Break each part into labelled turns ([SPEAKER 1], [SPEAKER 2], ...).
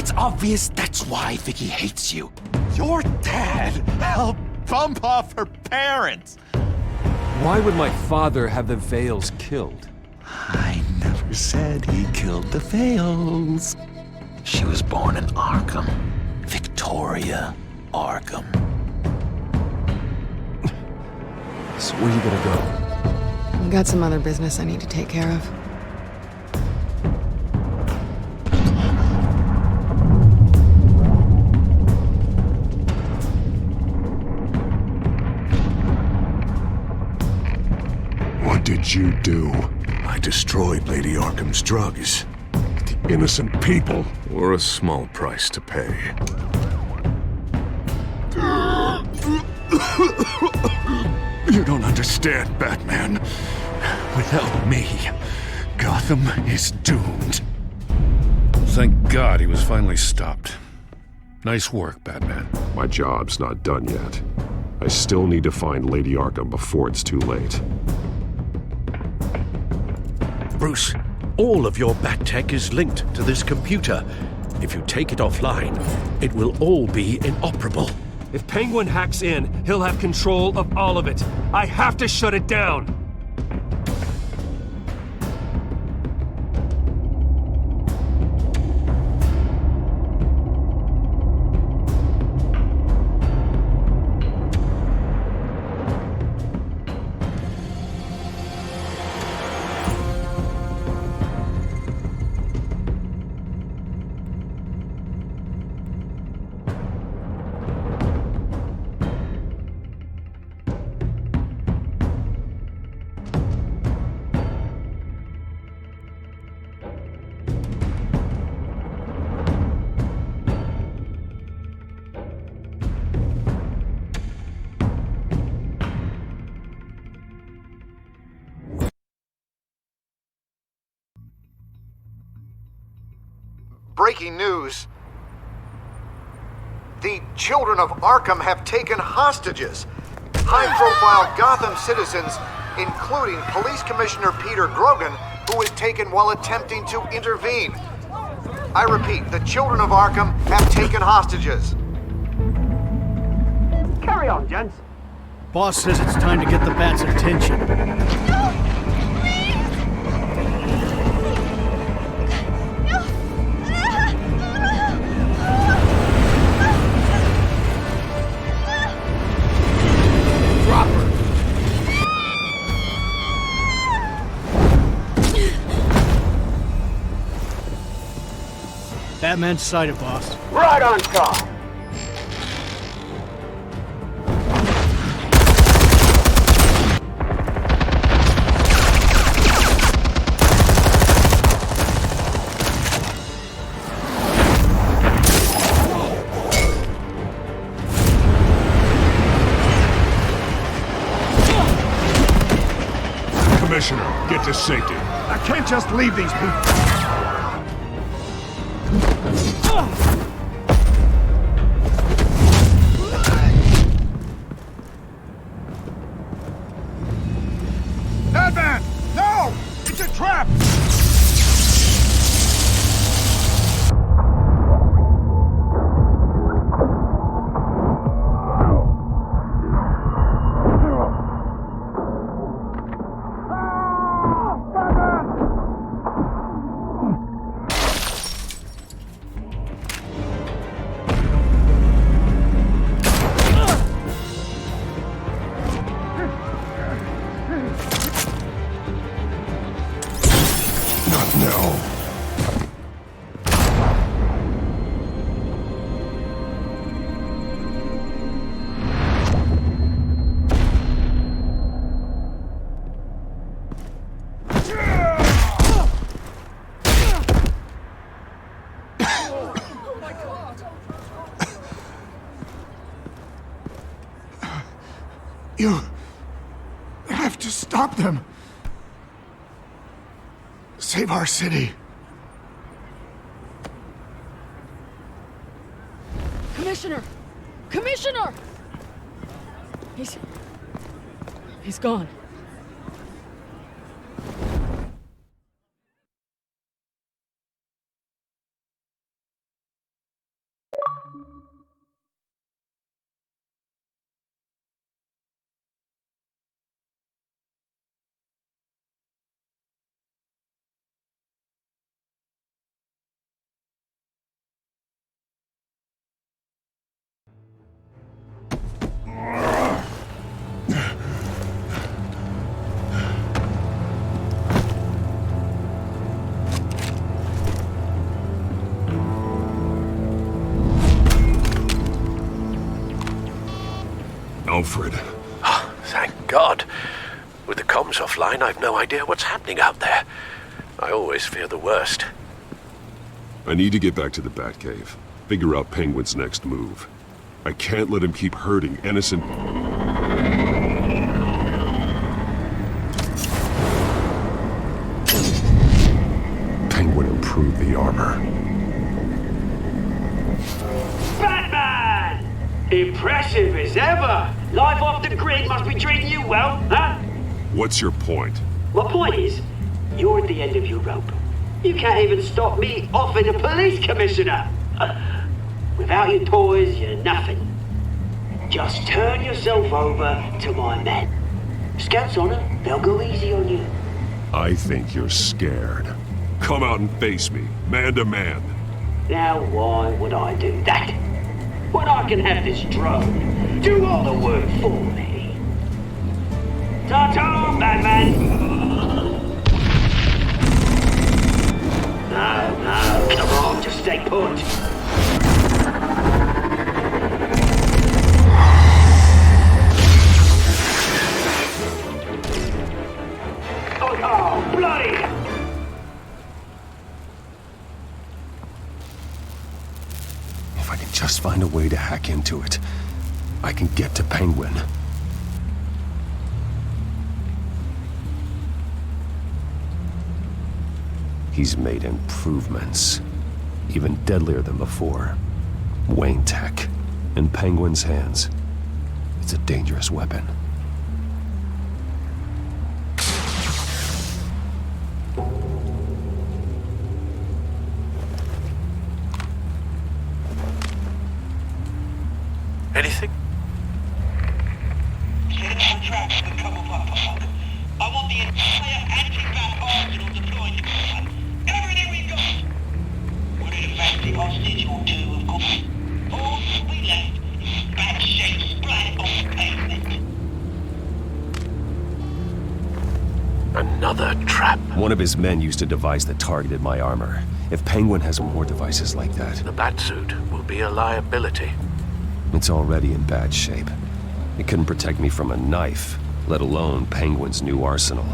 [SPEAKER 1] It's obvious that's why Vicky hates you. Your dad helped bump off her parents.
[SPEAKER 2] Why would my father have the Vales killed?
[SPEAKER 1] I never said he killed the Vales. She was born in Arkham. Victoria Arkham.
[SPEAKER 2] So where you gonna go?
[SPEAKER 3] I've got some other business I need to take care of.
[SPEAKER 4] What did you do?
[SPEAKER 5] I destroyed Lady Arkham's drugs.
[SPEAKER 4] The innocent people.
[SPEAKER 5] For a small price to pay. You don't understand, Batman. Without me, Gotham is doomed.
[SPEAKER 6] Thank God he was finally stopped. Nice work, Batman.
[SPEAKER 4] My job's not done yet. I still need to find Lady Arkham before it's too late.
[SPEAKER 7] Bruce, all of your Bat-Tech is linked to this computer. If you take it offline, it will all be inoperable.
[SPEAKER 2] If Penguin hacks in, he'll have control of all of it. I have to shut it down!
[SPEAKER 8] Breaking news. The children of Arkham have taken hostages. High-profile Gotham citizens, including Police Commissioner Peter Grogan, who was taken while attempting to intervene. I repeat, the children of Arkham have taken hostages.
[SPEAKER 9] Carry on, gents. Boss says it's time to get the Bat's attention. Batman's sighted, boss. Right on top.
[SPEAKER 4] Commissioner, get to safety. I can't just leave these people.
[SPEAKER 8] Batman! No! It's a trap!
[SPEAKER 4] No. You have to stop them. Save our city.
[SPEAKER 3] Commissioner! Commissioner! He's gone.
[SPEAKER 4] Alfred.
[SPEAKER 7] Oh, thank God. With the comms offline, I've no idea what's happening out there. I always fear the worst.
[SPEAKER 4] I need to get back to the Batcave. Figure out Penguin's next move. I can't let him keep hurting innocent... Penguin improved the armor.
[SPEAKER 10] Batman! Impressive as ever! Life off the grid must be treating you well, huh?
[SPEAKER 4] What's your point?
[SPEAKER 10] My point is, you're at the end of your rope. You can't even stop me offing a police commissioner. Without your toys, you're nothing. Just turn yourself over to my men. Scouts on it, they'll go easy on you.
[SPEAKER 4] I think you're scared. Come out and face me, man to man.
[SPEAKER 10] Now why would I do that? When I can have this drone do all the work for me. Ta-ta, Batman! No, come on, just stay put. Oh, bloody!
[SPEAKER 1] If I can just find a way to hack into it, I can get to Penguin. He's made improvements, even deadlier than before. Wayne Tech, in Penguin's hands. It's a dangerous weapon.
[SPEAKER 7] Anything?
[SPEAKER 11] Set up a trap for the Cobblepot Park. I want the entire anti-bat arsenal deployed. Everything we've got. We're in a factory hostage or two, of course. All we left is bad shape splat on the pavement.
[SPEAKER 7] Another trap.
[SPEAKER 1] One of his men used a device that targeted my armor. If Penguin has more devices like that,
[SPEAKER 7] The Batsuit will be a liability.
[SPEAKER 1] it's already in bad shape. It couldn't protect me from a knife, let alone Penguin's new arsenal.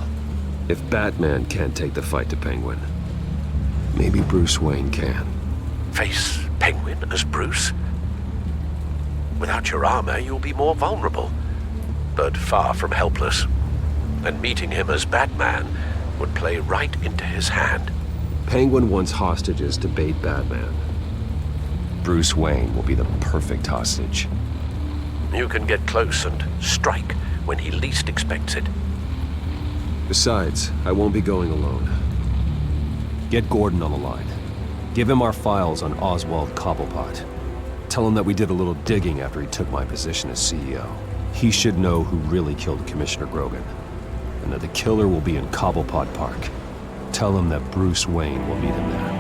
[SPEAKER 1] If Batman can't take the fight to Penguin, maybe Bruce Wayne can.
[SPEAKER 7] Face Penguin as Bruce? Without your armor, you'll be more vulnerable, but far from helpless. And meeting him as Batman would play right into his hand.
[SPEAKER 1] Penguin wants hostages to bait Batman. Bruce Wayne will be the perfect hostage.
[SPEAKER 7] You can get close and strike when he least expects it.
[SPEAKER 1] Besides, I won't be going alone. Get Gordon on the line. Give him our files on Oswald Cobblepot. Tell him that we did a little digging after he took my position as CEO. He should know who really killed Commissioner Grogan, and that the killer will be in Cobblepot Park. Tell him that Bruce Wayne will meet him there.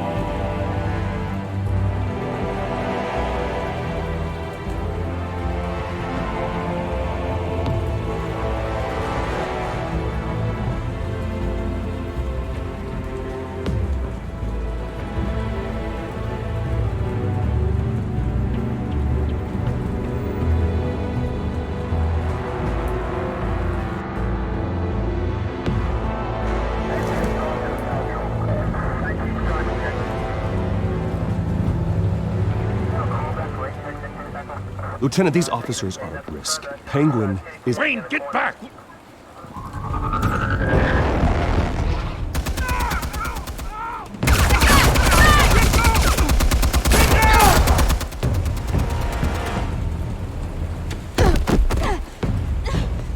[SPEAKER 1] Lieutenant, these officers are at risk. Penguin is...
[SPEAKER 6] Wayne, get back!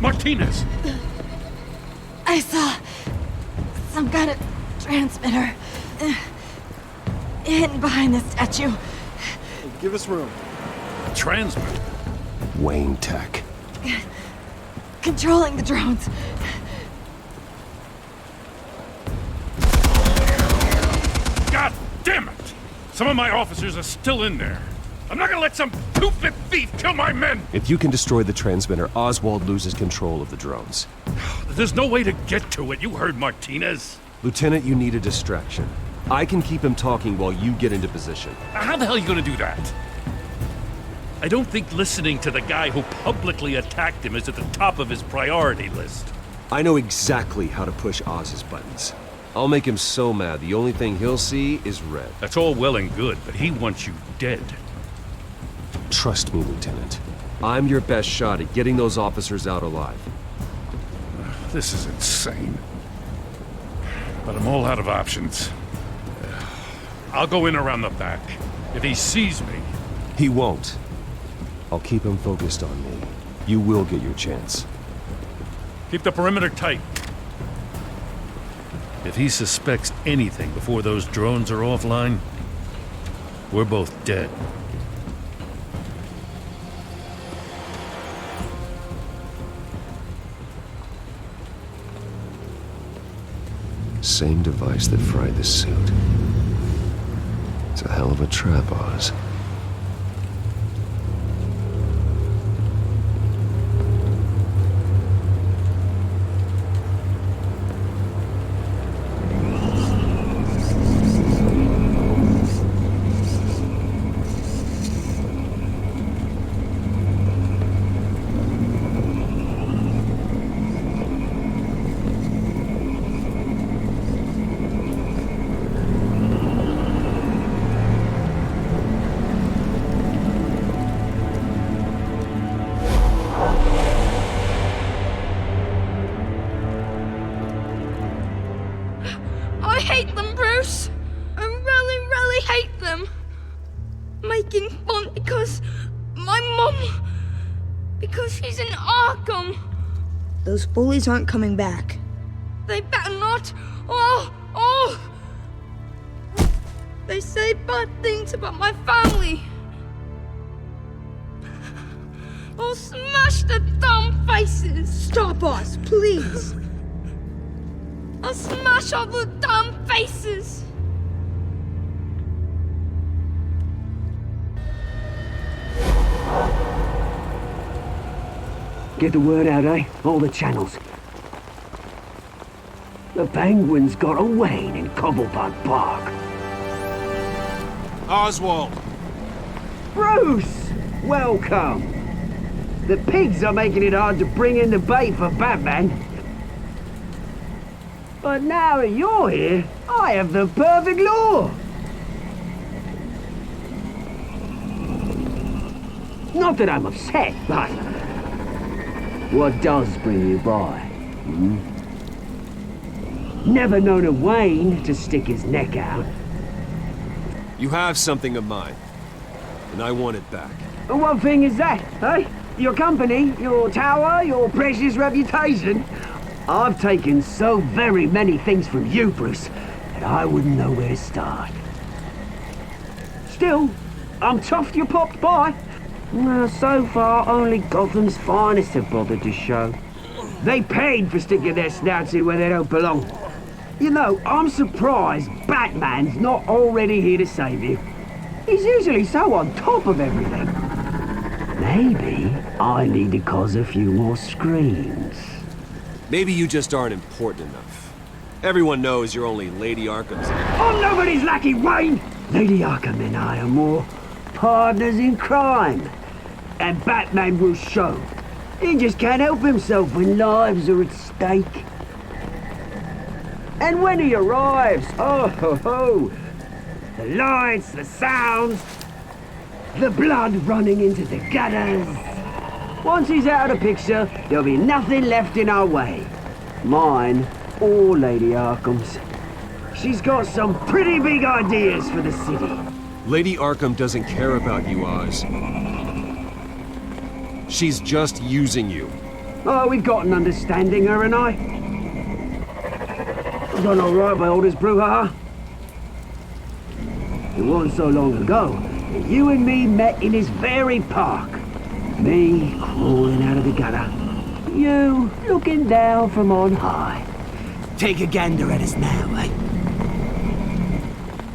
[SPEAKER 6] Martinez!
[SPEAKER 3] I saw some kind of transmitter hidden behind the statue.
[SPEAKER 9] Give us room.
[SPEAKER 6] Transmit.
[SPEAKER 1] Wayne Tech.
[SPEAKER 3] Controlling the drones.
[SPEAKER 6] God damn it! Some of my officers are still in there. I'm not gonna let some two-bit thief kill my men!
[SPEAKER 1] If you can destroy the transmitter, Oswald loses control of the drones.
[SPEAKER 6] There's no way to get to it. You heard Martinez.
[SPEAKER 1] Lieutenant, you need a distraction. I can keep him talking while you get into position.
[SPEAKER 6] How the hell are you gonna do that? I don't think listening to the guy who publicly attacked him is at the top of his priority list.
[SPEAKER 1] I know exactly how to push Oz's buttons. I'll make him so mad the only thing he'll see is red.
[SPEAKER 6] That's all well and good, but he wants you dead.
[SPEAKER 1] Trust me, Lieutenant. I'm your best shot at getting those officers out alive.
[SPEAKER 6] This is insane. But I'm all out of options. I'll go in around the back. If he sees me...
[SPEAKER 1] He won't. I'll keep him focused on me. You will get your chance.
[SPEAKER 6] Keep the perimeter tight. If he suspects anything before those drones are offline, we're both dead.
[SPEAKER 1] Same device that fried the suit. It's a hell of a trap, Oz.
[SPEAKER 3] I hate them, Bruce. I really, really hate them. Making fun because my mum... because she's in Arkham.
[SPEAKER 12] Those bullies aren't coming back.
[SPEAKER 3] They better not. They say bad things about my family. I'll smash the dumb faces.
[SPEAKER 12] Stop us, please.
[SPEAKER 3] I'll smash all the damn faces!
[SPEAKER 10] Get the word out, eh? All the channels. The Penguins got away in Cobblepot Park.
[SPEAKER 1] Oswald!
[SPEAKER 10] Bruce! Welcome! The pigs are making it hard to bring in the bait for Batman. But now that you're here, I have the perfect lure! Not that I'm upset, but... what does bring you by? Never known a Wayne to stick his neck out.
[SPEAKER 1] You have something of mine, and I want it back.
[SPEAKER 10] What thing is that, eh? Your company, your tower, your precious reputation? I've taken so very many things from you, Bruce, that I wouldn't know where to start. Still, I'm chuffed you popped by. Well, so far, only Gotham's finest have bothered to show. They paid for sticking their snouts in where they don't belong. You know, I'm surprised Batman's not already here to save you. He's usually so on top of everything. Maybe I need to cause a few more screams.
[SPEAKER 1] Maybe you just aren't important enough. Everyone knows you're only Lady Arkham's...
[SPEAKER 10] I'm nobody's lackey, Wayne! Lady Arkham and I are more partners in crime. And Batman will show. He just can't help himself when lives are at stake. And when he arrives, oh ho ho! The lights, the sounds, the blood running into the gutters. Once he's out of the picture, there'll be nothing left in our way. Mine or Lady Arkham's. She's got some pretty big ideas for the city.
[SPEAKER 1] Lady Arkham doesn't care about you, Oz. She's just using you.
[SPEAKER 10] Oh, we've got an understanding, her and I. Done all right by Aldous Brouhaha. It wasn't so long ago that you and me met in this very park. Me crawling out of the gutter. You looking down from on high. Take a gander at us now, eh?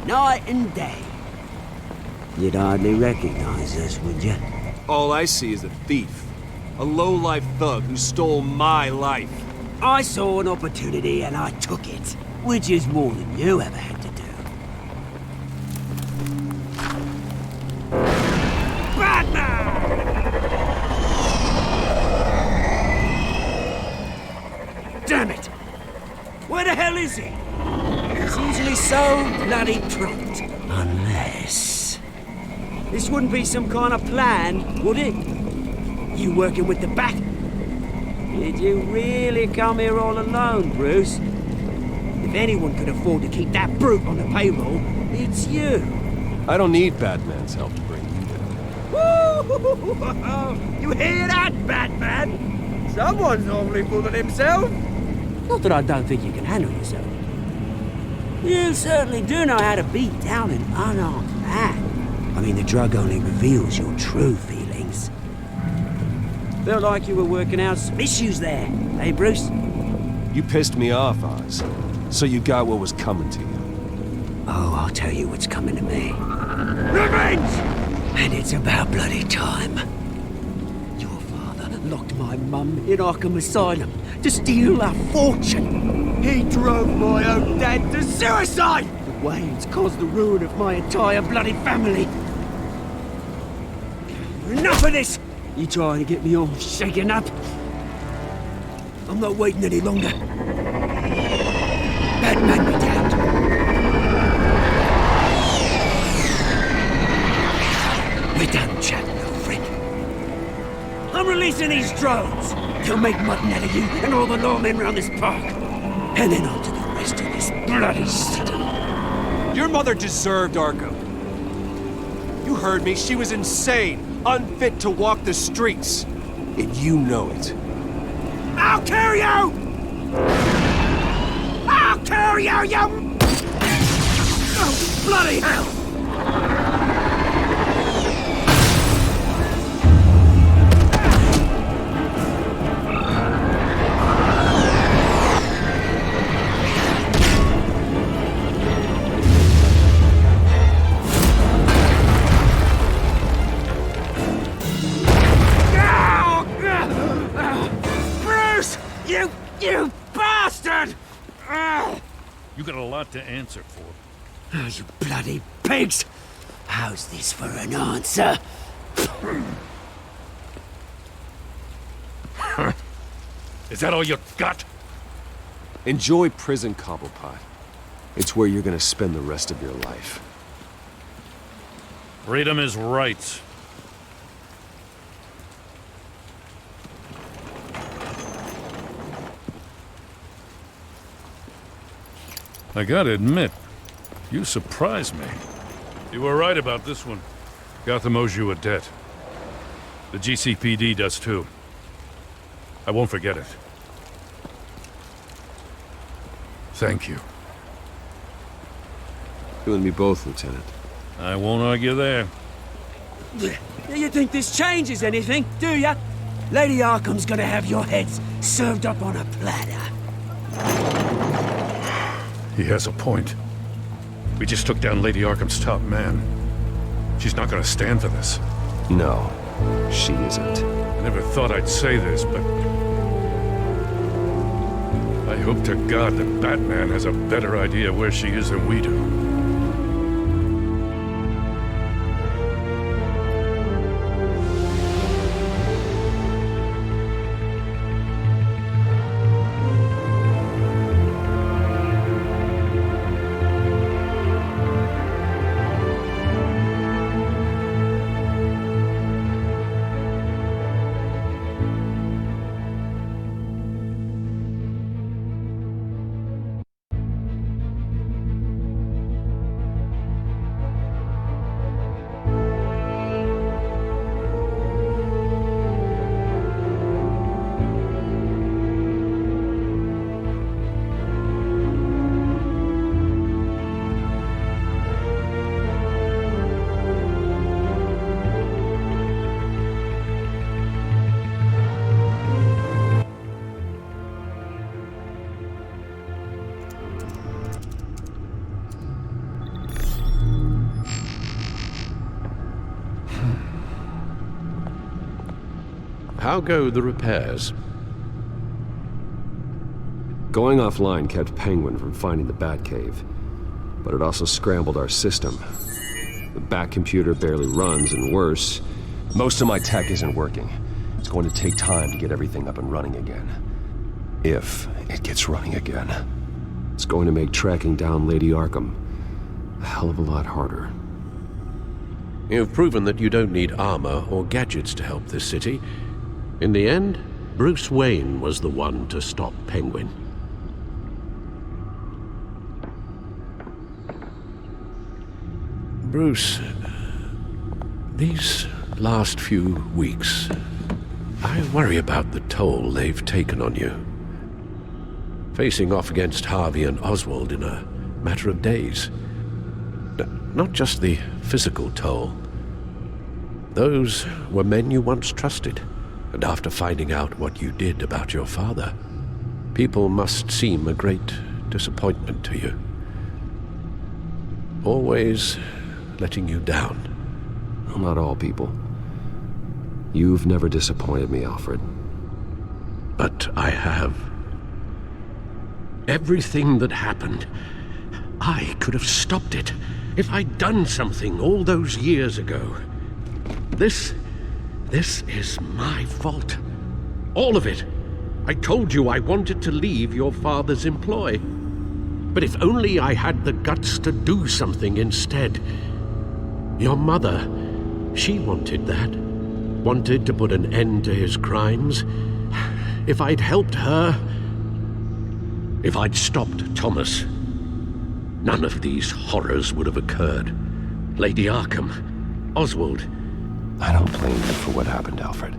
[SPEAKER 10] Night and day. You'd hardly recognize us, would you?
[SPEAKER 1] All I see is a thief. A low-life thug who stole my life.
[SPEAKER 10] I saw an opportunity and I took it, which is more than you ever had to do. Batman! hell is it? It's usually so bloody prompt. Unless... This wouldn't be some kind of plan, would it? You working with the Bat? Did you really come here all alone, Bruce? If anyone could afford to keep that brute on the payroll, it's you.
[SPEAKER 1] I don't need Batman's help to bring you down.
[SPEAKER 10] Woo! You hear that, Batman? Someone's awfully fooling himself. Not that I don't think you can handle yourself. You certainly do know how to beat down an unarmed man. I mean, the drug only reveals your true feelings. Felt like you were working out some issues there, eh, Bruce?
[SPEAKER 1] You pissed me off, Oz. So you got what was coming to you.
[SPEAKER 10] Oh, I'll tell you what's coming to me. Revenge! And it's about bloody time. Your father locked my mum in Arkham Asylum to steal a fortune. He drove my own dad to suicide! The Waynes caused the ruin of my entire bloody family. Enough of this! You trying to get me all shaken up? I'm not waiting any longer. Batman be damned. We're done chatting, old friend. I'm releasing these drones. They'll make mutton out of you and all the lawmen around this park. And then on to the rest of this bloody city.
[SPEAKER 2] Your mother deserved Arkham. You heard me. She was insane, unfit to walk the streets.
[SPEAKER 1] And you know it.
[SPEAKER 10] I'll kill you! I'll kill you, you... Oh, bloody hell! Bruce! You bastard!
[SPEAKER 6] You got a lot to answer for.
[SPEAKER 10] Oh, you bloody pigs! How's this for an answer?
[SPEAKER 6] Is that all you got?
[SPEAKER 1] Enjoy prison, Cobblepot. It's where you're gonna spend the rest of your life.
[SPEAKER 6] Freedom is right. I gotta admit, you surprised me. You were right about this one. Gotham owes you a debt. The GCPD does too. I won't forget it. Thank you.
[SPEAKER 1] You and me both, Lieutenant.
[SPEAKER 6] I won't argue there.
[SPEAKER 10] You think this changes anything, do ya? Lady Arkham's gonna have your heads served up on a platter.
[SPEAKER 6] He has a point. We just took down Lady Arkham's top man. She's not gonna stand for this.
[SPEAKER 1] No, she isn't.
[SPEAKER 6] I never thought I'd say this, but... I hope to God that Batman has a better idea where she is than we do.
[SPEAKER 13] How go the repairs?
[SPEAKER 1] Going offline kept Penguin from finding the Batcave, but it also scrambled our system. The Bat computer barely runs, and worse, most of my tech isn't working. It's going to take time to get everything up and running again. If it gets running again. It's going to make tracking down Lady Arkham a hell of a lot harder.
[SPEAKER 13] You've proven that you don't need armor or gadgets to help this city. In the end, Bruce Wayne was the one to stop Penguin. Bruce, these last few weeks, I worry about the toll they've taken on you. Facing off against Harvey and Oswald in a matter of days. Not just the physical toll. Those were men you once trusted, and after finding out what you did about your father, people must seem a great disappointment to you. Always letting you down.
[SPEAKER 1] Well, not all people. You've never disappointed me, Alfred.
[SPEAKER 13] But I have. Everything that happened, I could have stopped it if I'd done something all those years ago. This is my fault. All of it. I told you I wanted to leave your father's employ. But if only I had the guts to do something instead. Your mother, she wanted that. Wanted to put an end to his crimes. If I'd helped her, if I'd stopped Thomas, none of these horrors would have occurred. Lady Arkham, Oswald.
[SPEAKER 1] I don't blame you for what happened, Alfred.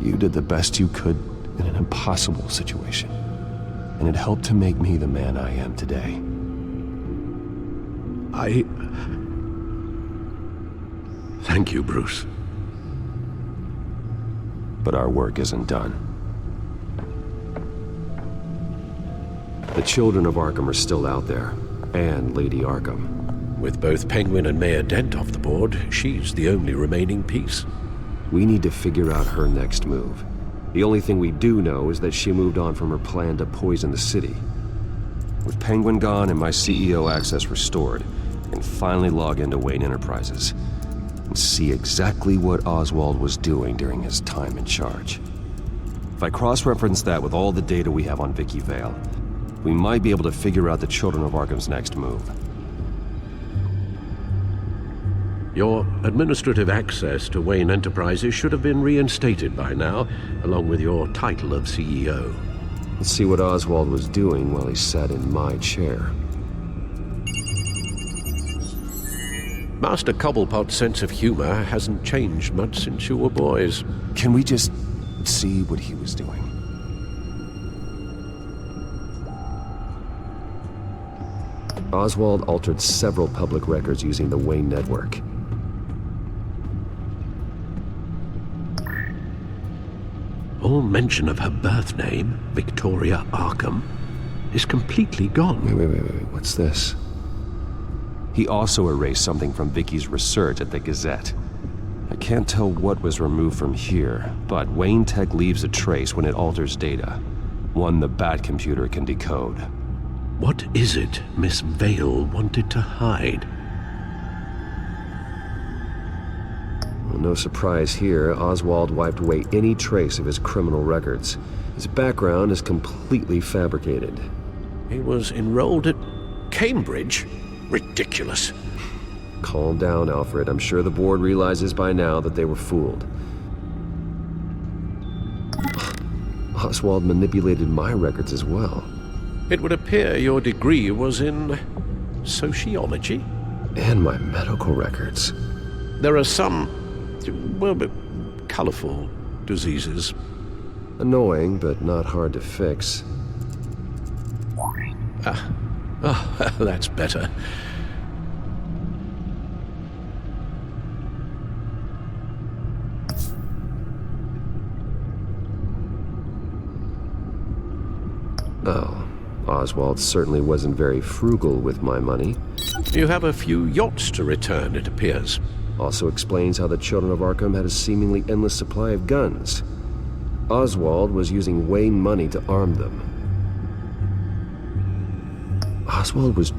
[SPEAKER 1] You did the best you could in an impossible situation. And it helped to make me the man I am today.
[SPEAKER 13] Thank you, Bruce.
[SPEAKER 1] But our work isn't done. The children of Arkham are still out there, and Lady Arkham.
[SPEAKER 13] With both Penguin and Mayor Dent off the board, she's the only remaining piece.
[SPEAKER 1] We need to figure out her next move. The only thing we do know is that she moved on from her plan to poison the city. With Penguin gone and my CEO access restored, I can finally log into Wayne Enterprises and see exactly what Oswald was doing during his time in charge. If I cross-reference that with all the data we have on Vicky Vale, we might be able to figure out the Children of Arkham's next move.
[SPEAKER 13] Your administrative access to Wayne Enterprises should have been reinstated by now, along with your title of CEO.
[SPEAKER 1] Let's see what Oswald was doing while he sat in my chair.
[SPEAKER 13] Master Cobblepot's sense of humor hasn't changed much since you were boys.
[SPEAKER 1] Can we just see what he was doing? Oswald altered several public records using the Wayne network.
[SPEAKER 13] All mention of her birth name, Victoria Arkham, is completely gone.
[SPEAKER 1] Wait, what's this? He also erased something from Vicky's research at the Gazette. I can't tell what was removed from here, but Wayne Tech leaves a trace when it alters data. One the Bat computer can decode.
[SPEAKER 13] What is it Miss Vale wanted to hide?
[SPEAKER 1] Well, no surprise here, Oswald wiped away any trace of his criminal records. His background is completely fabricated.
[SPEAKER 13] He was enrolled at Cambridge? Ridiculous.
[SPEAKER 1] Calm down, Alfred. I'm sure the board realizes by now that they were fooled. Oswald manipulated my records as well.
[SPEAKER 13] It would appear your degree was in sociology?
[SPEAKER 1] And my medical records.
[SPEAKER 13] There are some, well, colorful diseases.
[SPEAKER 1] Annoying, but not hard to fix.
[SPEAKER 13] That's better.
[SPEAKER 1] Oh, Oswald certainly wasn't very frugal with my money.
[SPEAKER 13] You have a few yachts to return, it appears.
[SPEAKER 1] Also explains how the Children of Arkham had a seemingly endless supply of guns. Oswald was using Wayne money to arm them. Oswald was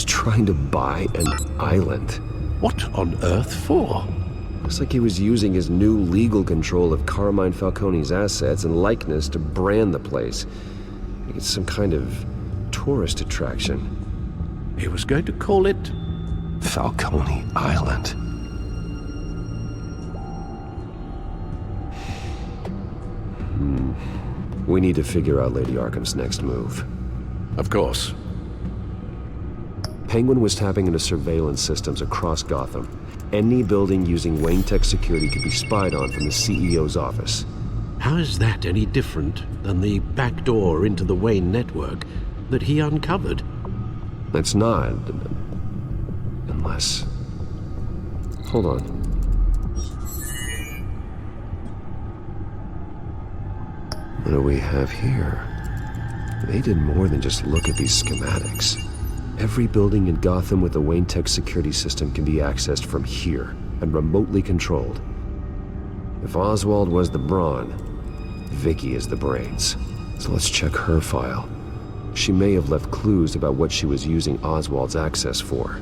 [SPEAKER 1] trying to buy an island.
[SPEAKER 13] What on earth for?
[SPEAKER 1] Looks like he was using his new legal control of Carmine Falcone's assets and likeness to brand the place. It's some kind of tourist attraction.
[SPEAKER 13] He was going to call it
[SPEAKER 1] Falcone Island. We need to figure out Lady Arkham's next move.
[SPEAKER 13] Of course.
[SPEAKER 1] Penguin was tapping into surveillance systems across Gotham. Any building using Wayne Tech security could be spied on from the CEO's office.
[SPEAKER 13] How is that any different than the back door into the Wayne network that he uncovered?
[SPEAKER 1] It's not. Unless... Hold on. What do we have here? They did more than just look at these schematics. Every building in Gotham with a Wayne Tech security system can be accessed from here and remotely controlled. If Oswald was the brawn, Vicky is the brains. So let's check her file. She may have left clues about what she was using Oswald's access for.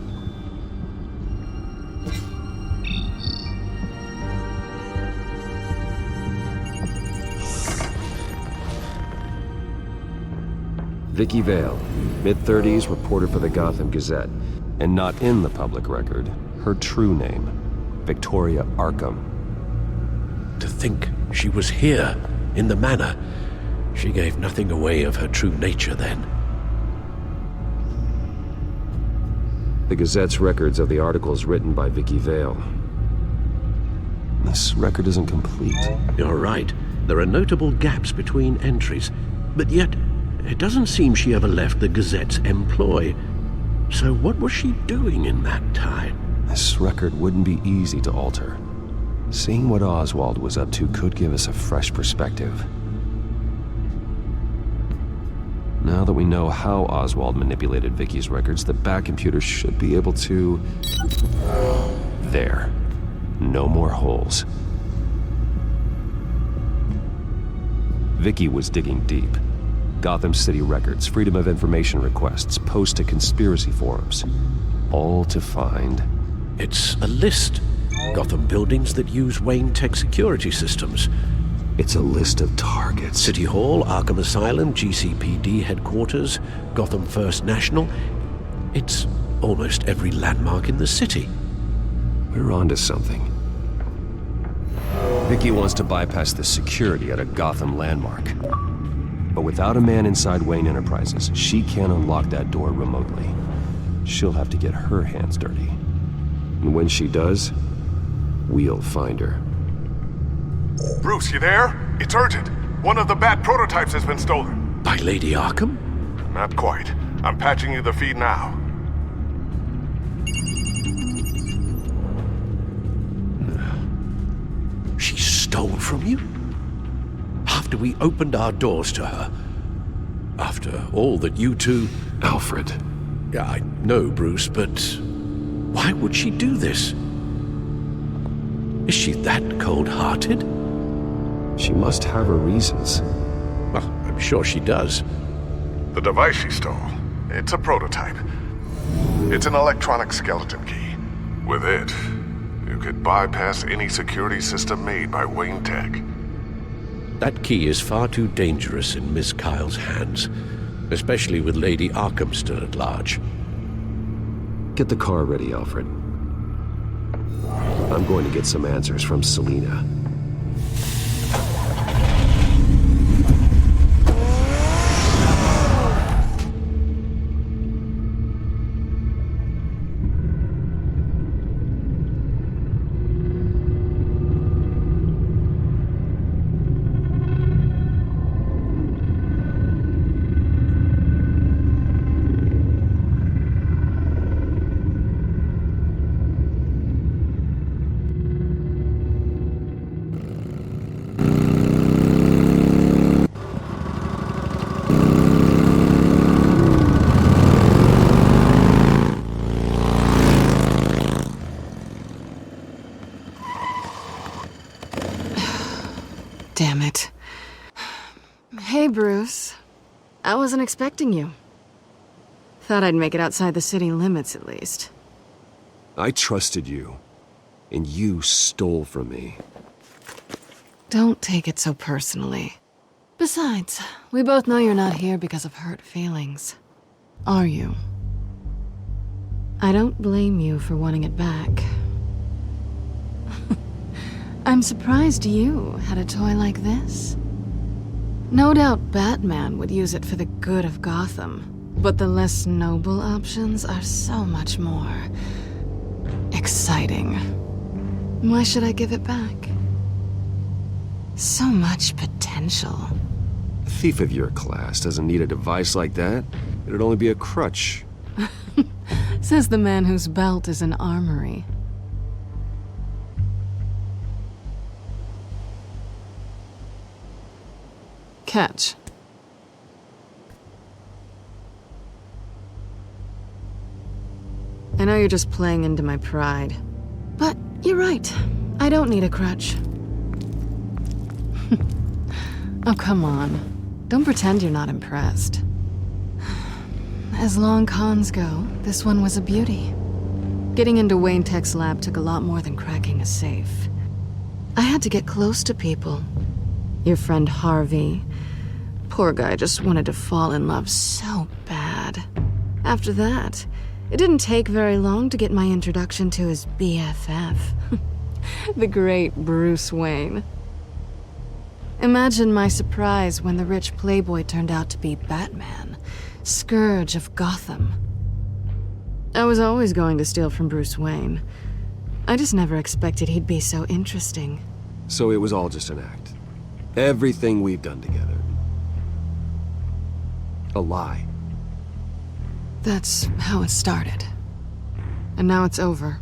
[SPEAKER 1] Vicky Vale, mid-30s, reporter for the Gotham Gazette. And not in the public record, her true name, Victoria Arkham.
[SPEAKER 13] To think she was here, in the manor. She gave nothing away of her true nature then.
[SPEAKER 1] The Gazette's records of the articles written by Vicky Vale. This record isn't complete.
[SPEAKER 13] You're right. There are notable gaps between entries, but yet it doesn't seem she ever left the Gazette's employ. So what was she doing in that time?
[SPEAKER 1] This record wouldn't be easy to alter. Seeing what Oswald was up to could give us a fresh perspective. Now that we know how Oswald manipulated Vicky's records, the back computer should be able to... There. No more holes. Vicky was digging deep. Gotham City records, Freedom of Information requests, posts to conspiracy forums. All to find...
[SPEAKER 13] It's a list. Gotham buildings that use Wayne Tech security systems.
[SPEAKER 1] It's a list of targets.
[SPEAKER 13] City Hall, Arkham Asylum, GCPD headquarters, Gotham First National. It's almost every landmark in the city.
[SPEAKER 1] We're onto something. Vicky wants to bypass the security at a Gotham landmark. But without a man inside Wayne Enterprises, she can't unlock that door remotely. She'll have to get her hands dirty. And when she does, we'll find her.
[SPEAKER 5] Bruce, you there? It's urgent. One of the Bat prototypes has been stolen.
[SPEAKER 13] By Lady Arkham?
[SPEAKER 5] Not quite. I'm patching you the feed now.
[SPEAKER 13] She stole from you? After we opened our doors to her? After all that you two...
[SPEAKER 1] Alfred.
[SPEAKER 13] Yeah, I know, Bruce, but... why would she do this? Is she that cold-hearted?
[SPEAKER 1] She must have her reasons.
[SPEAKER 13] Well, I'm sure she does.
[SPEAKER 5] The device she stole, it's a prototype. It's an electronic skeleton key. With it, you could bypass any security system made by Wayne Tech.
[SPEAKER 13] That key is far too dangerous in Miss Kyle's hands, especially with Lady Arkham still at large.
[SPEAKER 1] Get the car ready, Alfred. I'm going to get some answers from Selina.
[SPEAKER 14] Damn it. Hey, Bruce. I wasn't expecting you. Thought I'd make it outside the city limits, at least.
[SPEAKER 1] I trusted you, and you stole from me.
[SPEAKER 14] Don't take it so personally. Besides, we both know you're not here because of hurt feelings. Are you? I don't blame you for wanting it back. I'm surprised you had a toy like this. No doubt Batman would use it for the good of Gotham, but the less noble options are so much more exciting. Why should I give it back? So much potential.
[SPEAKER 1] A thief of your class doesn't need a device like that. It'd only be a crutch.
[SPEAKER 14] Says the man whose belt is an armory. Catch. I know you're just playing into my pride, but you're right. I don't need a crutch. Oh, come on. Don't pretend you're not impressed. As long cons go, this one was a beauty. Getting into Wayne Tech's lab took a lot more than cracking a safe. I had to get close to people. Your friend Harvey. Poor guy just wanted to fall in love so bad. After that, it didn't take very long to get my introduction to his BFF. The great Bruce Wayne. Imagine my surprise when the rich playboy turned out to be Batman, Scourge of Gotham. I was always going to steal from Bruce Wayne. I just never expected he'd be so interesting.
[SPEAKER 1] So it was all just an act. Everything we've done together. A lie.
[SPEAKER 14] That's how it started. And now it's over.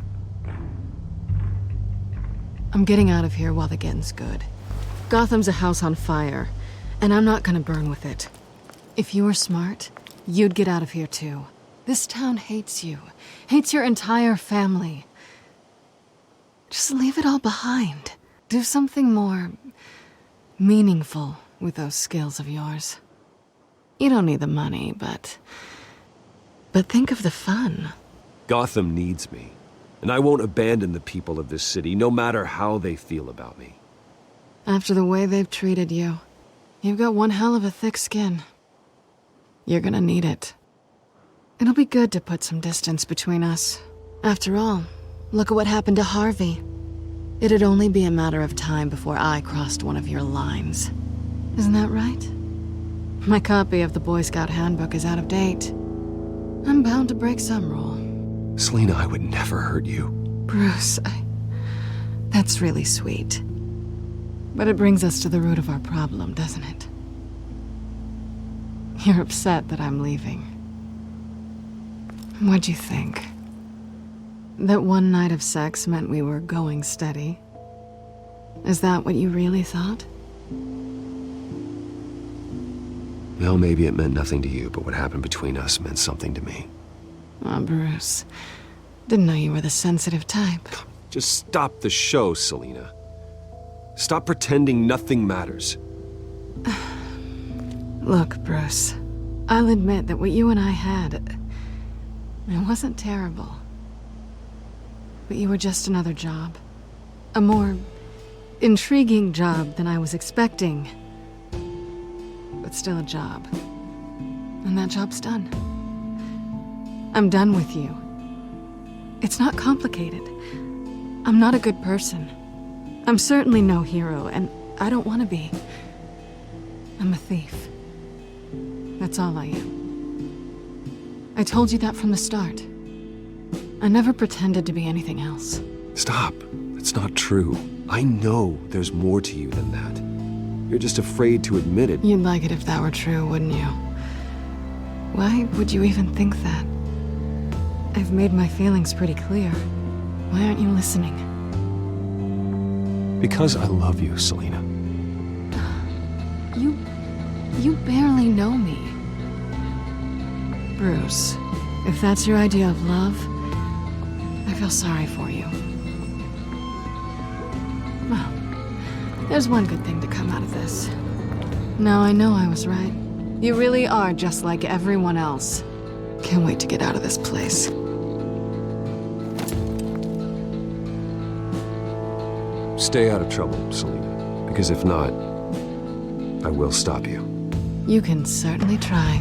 [SPEAKER 14] I'm getting out of here while the getting's good. Gotham's a house on fire, and I'm not gonna burn with it. If you were smart, you'd get out of here too. This town hates you, hates your entire family. Just leave it all behind. Do something more meaningful with those skills of yours. You don't need the money, but think of the fun.
[SPEAKER 1] Gotham needs me, and I won't abandon the people of this city, no matter how they feel about me.
[SPEAKER 14] After the way they've treated you, you've got one hell of a thick skin. You're gonna need it. It'll be good to put some distance between us. After all, look at what happened to Harvey. It'd only be a matter of time before I crossed one of your lines. Isn't that right? My copy of the Boy Scout Handbook is out of date. I'm bound to break some rule.
[SPEAKER 1] Selina, I would never hurt you.
[SPEAKER 14] Bruce, that's really sweet. But it brings us to the root of our problem, doesn't it? You're upset that I'm leaving. What'd you think? That one night of sex meant we were going steady? Is that what you really thought?
[SPEAKER 1] Well, maybe it meant nothing to you, but what happened between us meant something to me.
[SPEAKER 14] Oh, Bruce. Didn't know you were the sensitive type.
[SPEAKER 1] Just stop the show, Selina. Stop pretending nothing matters.
[SPEAKER 14] Look, Bruce. I'll admit that what you and I had, it wasn't terrible. But you were just another job. A more intriguing job than I was expecting. But still a job. And that job's done. I'm done with you. It's not complicated. I'm not a good person. I'm certainly no hero, and I don't want to be. I'm a thief. That's all I am. I told you that from the start. I never pretended to be anything else.
[SPEAKER 1] Stop. That's not true. I know there's more to you than that. You're just afraid to admit it.
[SPEAKER 14] You'd like it if that were true, wouldn't you? Why would you even think that? I've made my feelings pretty clear. Why aren't you listening?
[SPEAKER 1] Because I love you, Selina.
[SPEAKER 14] You barely know me. Bruce, if that's your idea of love, I feel sorry for you. Well, there's one good thing to come out of this. Now I know I was right. You really are just like everyone else. Can't wait to get out of this place.
[SPEAKER 1] Stay out of trouble, Selina. Because if not, I will stop you.
[SPEAKER 14] You can certainly try.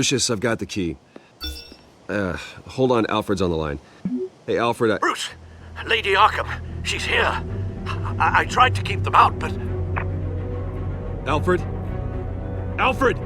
[SPEAKER 1] Lucius, I've got the key. Hold on, Alfred's on the line. Hey, Alfred,
[SPEAKER 7] Bruce! Lady Arkham, she's here. I tried to keep them out, but...
[SPEAKER 1] Alfred? Alfred!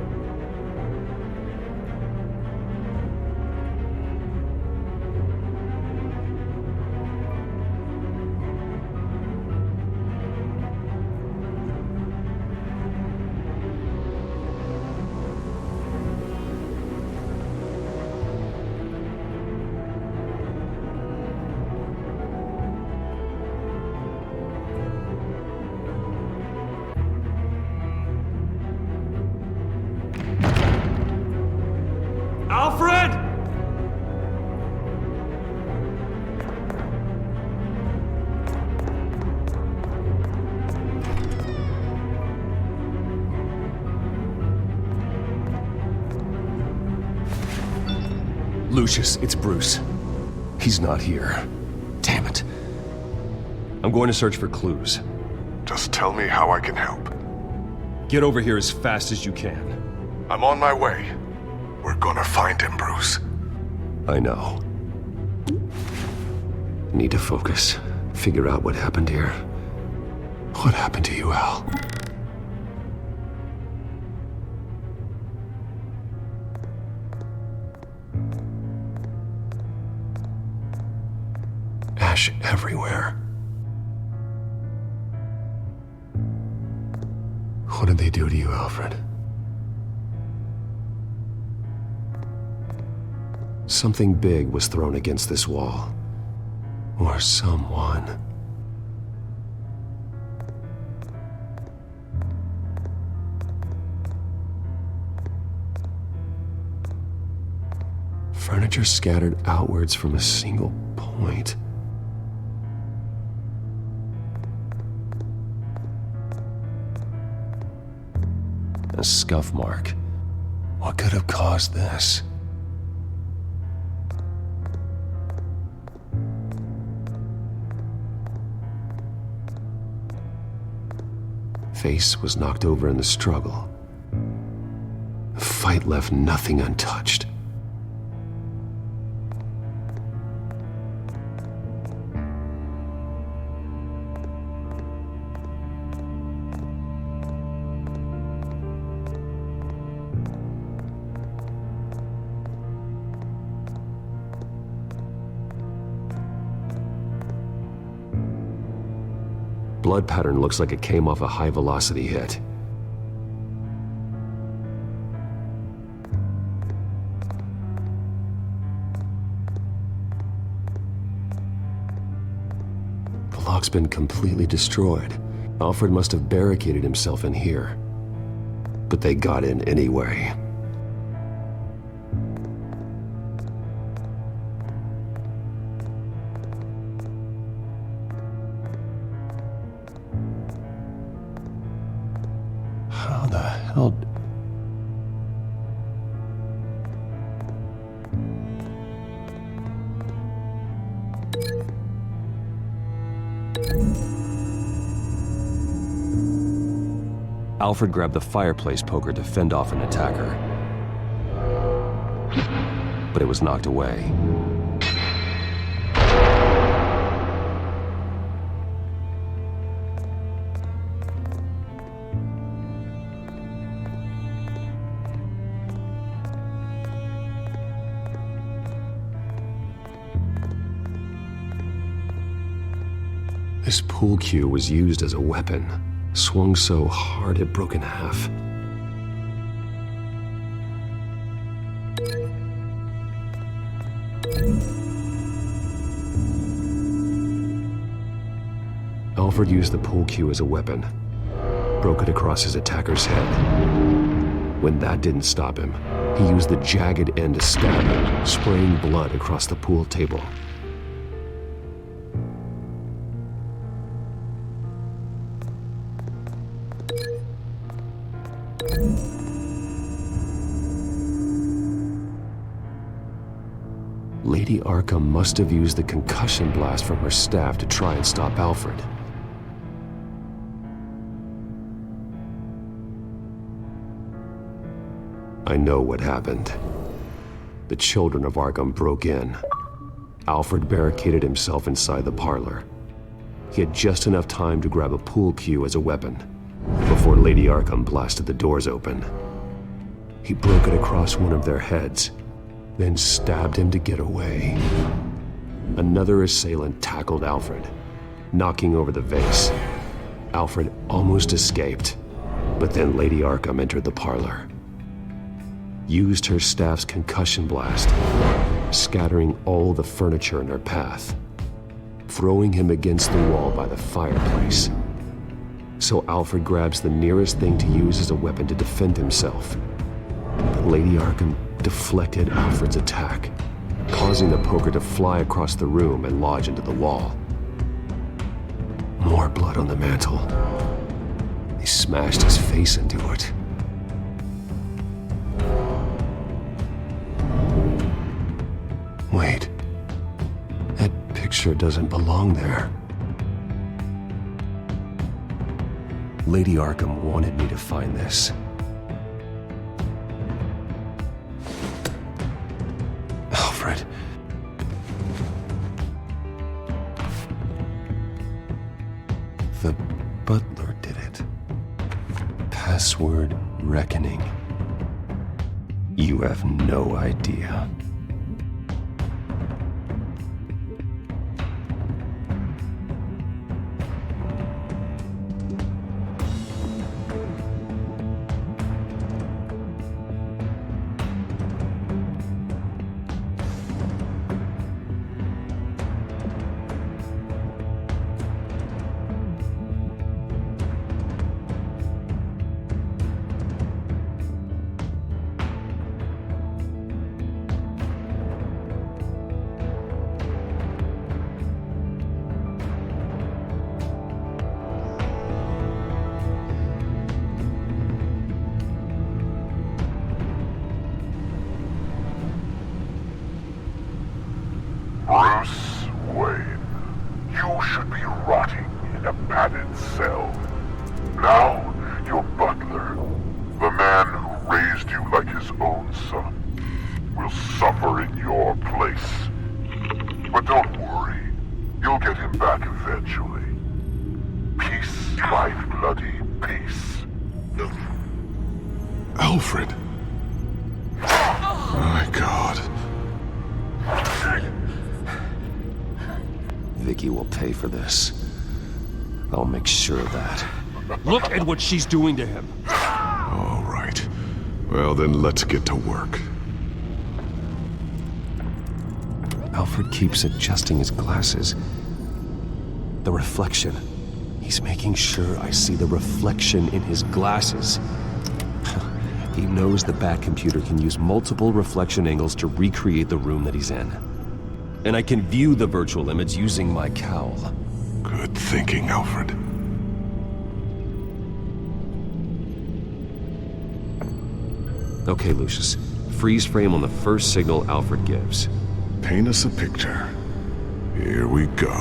[SPEAKER 2] Alfred!
[SPEAKER 1] Lucius, it's Bruce. He's not here. Damn it. I'm going to search for clues.
[SPEAKER 5] Just tell me how I can help.
[SPEAKER 1] Get over here as fast as you can.
[SPEAKER 5] I'm on my way. We're gonna find him, Bruce.
[SPEAKER 1] I know. Need to focus. Figure out what happened here. What happened to you, Al? Ash everywhere. What did they do to you, Alfred? Something big was thrown against this wall. Or someone. Furniture scattered outwards from a single point. A scuff mark. What could have caused this? Face was knocked over in the struggle. The fight left nothing untouched. Blood pattern looks like it came off a high-velocity hit. The lock's been completely destroyed. Alfred must have barricaded himself in here. But they got in anyway. How the hell... Alfred grabbed the fireplace poker to fend off an attacker. But it was knocked away. This pool cue was used as a weapon, swung so hard it broke in half. Alfred used the pool cue as a weapon, broke it across his attacker's head. When that didn't stop him, he used the jagged end to stab him, spraying blood across the pool table. Lady Arkham must have used the concussion blast from her staff to try and stop Alfred. I know what happened. The children of Arkham broke in. Alfred barricaded himself inside the parlor. He had just enough time to grab a pool cue as a weapon before Lady Arkham blasted the doors open. He broke it across one of their heads, then stabbed him to get away. Another assailant tackled Alfred, knocking over the vase. Alfred almost escaped, but then Lady Arkham entered the parlor. Used her staff's concussion blast, scattering all the furniture in her path, throwing him against the wall by the fireplace. So Alfred grabs the nearest thing to use as a weapon to defend himself. But Lady Arkham deflected Alfred's attack, causing the poker to fly across the room and lodge into the wall. More blood on the mantle. He smashed his face into it. Wait. That picture doesn't belong there. Lady Arkham wanted me to find this. Alfred. The butler did it. Password reckoning. You have no idea.
[SPEAKER 5] Bruce Wayne, you should be rotting in a padded cell. Now, your butler, the man who raised you like his own son, will suffer in your place. But don't worry, you'll get him back eventually. Peace, my bloody peace.
[SPEAKER 4] Alfred. My God.
[SPEAKER 1] Vicky will pay for this. I'll make sure of that.
[SPEAKER 2] Look at what she's doing to him.
[SPEAKER 4] All right. Well, then let's get to work.
[SPEAKER 1] Alfred keeps adjusting his glasses. The reflection. He's making sure I see the reflection in his glasses. He knows the Batcomputer can use multiple reflection angles to recreate the room that he's in. And I can view the virtual image using my cowl.
[SPEAKER 4] Good thinking, Alfred.
[SPEAKER 1] Okay, Lucius. Freeze frame on the first signal Alfred gives.
[SPEAKER 4] Paint us a picture. Here we go.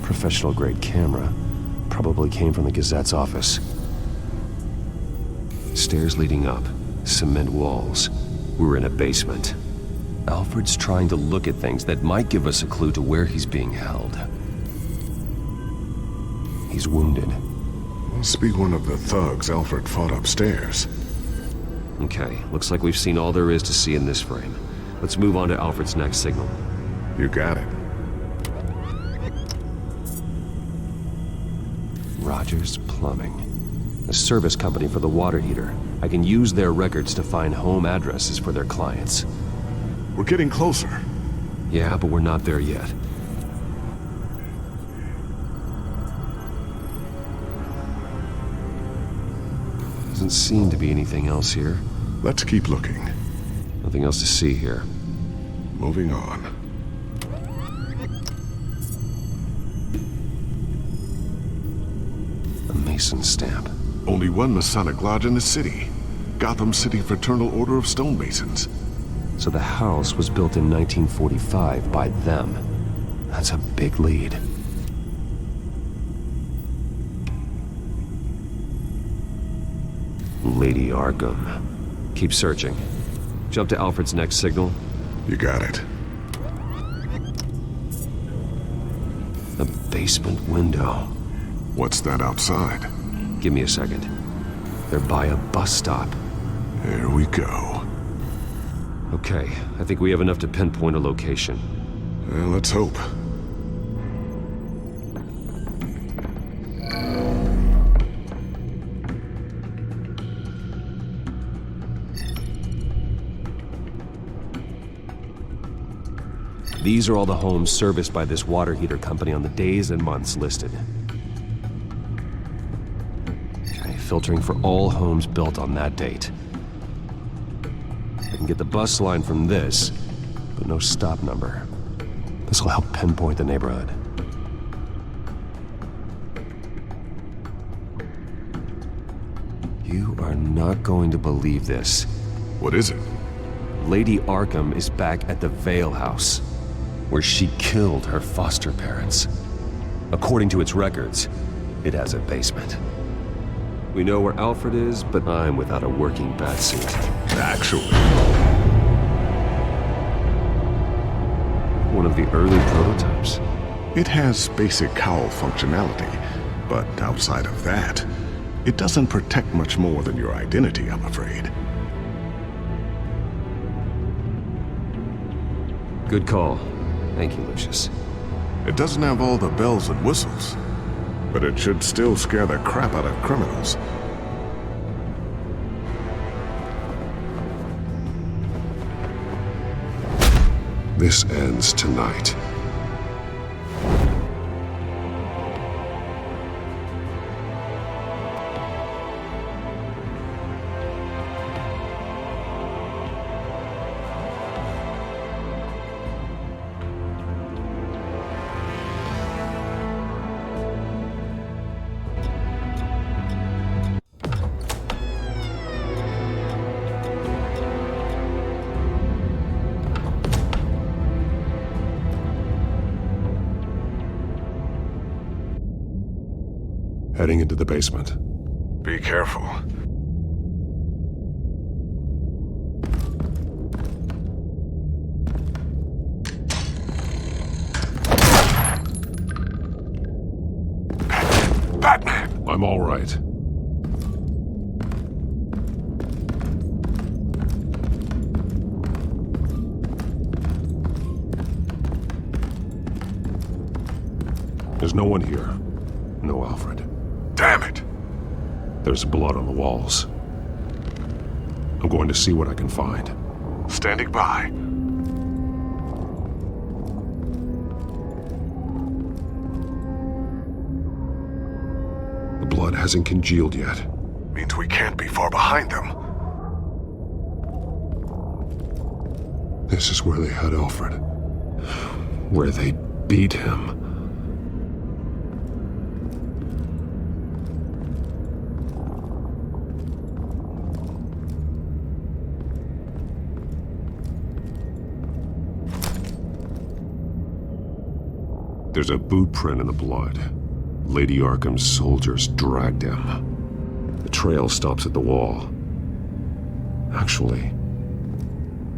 [SPEAKER 1] Professional-grade camera. Probably came from the Gazette's office. Stairs leading up. Cement walls. We're in a basement. Alfred's trying to look at things that might give us a clue to where he's being held. He's wounded.
[SPEAKER 4] Must be one of the thugs Alfred fought upstairs.
[SPEAKER 1] Okay, looks like we've seen all there is to see in this frame. Let's move on to Alfred's next signal.
[SPEAKER 4] You got it.
[SPEAKER 1] Rogers Plumbing. A service company for the water heater. I can use their records to find home addresses for their clients.
[SPEAKER 4] We're getting closer.
[SPEAKER 1] Yeah, but we're not there yet. Doesn't seem to be anything else here.
[SPEAKER 4] Let's keep looking.
[SPEAKER 1] Nothing else to see here.
[SPEAKER 4] Moving on.
[SPEAKER 1] A Mason stamp.
[SPEAKER 4] Only one Masonic lodge in the city. Gotham City Fraternal Order of Stonemasons.
[SPEAKER 1] So the house was built in 1945 by them. That's a big lead. Lady Arkham. Keep searching. Jump to Alfred's next signal.
[SPEAKER 4] You got it.
[SPEAKER 1] The basement window.
[SPEAKER 4] What's that outside?
[SPEAKER 1] Give me a second. They're by a bus stop.
[SPEAKER 4] Here we go.
[SPEAKER 1] Okay, I think we have enough to pinpoint a location.
[SPEAKER 4] Well, let's hope.
[SPEAKER 1] These are all the homes serviced by this water heater company on the days and months listed. Okay, filtering for all homes built on that date. I can get the bus line from this, but no stop number. This will help pinpoint the neighborhood. You are not going to believe this.
[SPEAKER 4] What is it?
[SPEAKER 1] Lady Arkham is back at the Vale House, where she killed her foster parents. According to its records, it has a basement. We know where Alfred is, but I'm without a working batsuit.
[SPEAKER 4] Actually.
[SPEAKER 1] One of the early prototypes.
[SPEAKER 4] It has basic cowl functionality, but outside of that, it doesn't protect much more than your identity, I'm afraid.
[SPEAKER 1] Good call. Thank you, Lucius.
[SPEAKER 4] It doesn't have all the bells and whistles, but it should still scare the crap out of criminals. This ends tonight. Heading into the basement. Be careful. Batman! I'm all right. There's no one here. No Alfred. Damn it! There's blood on the walls. I'm going to see what I can find. Standing by. The blood hasn't congealed yet. Means we can't be far behind them. This is where they had Alfred. Where they beat him. There's a boot print in the blood. Lady Arkham's soldiers dragged him. The trail stops at the wall. Actually,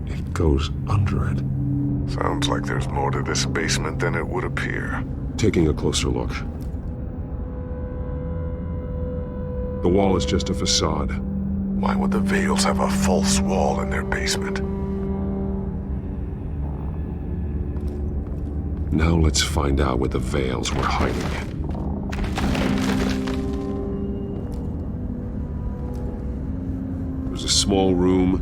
[SPEAKER 4] it goes under it. Sounds like there's more to this basement than it would appear. Taking a closer look. The wall is just a facade. Why would the Vales have a false wall in their basement? Now let's find out where the Vales were hiding. It was a small room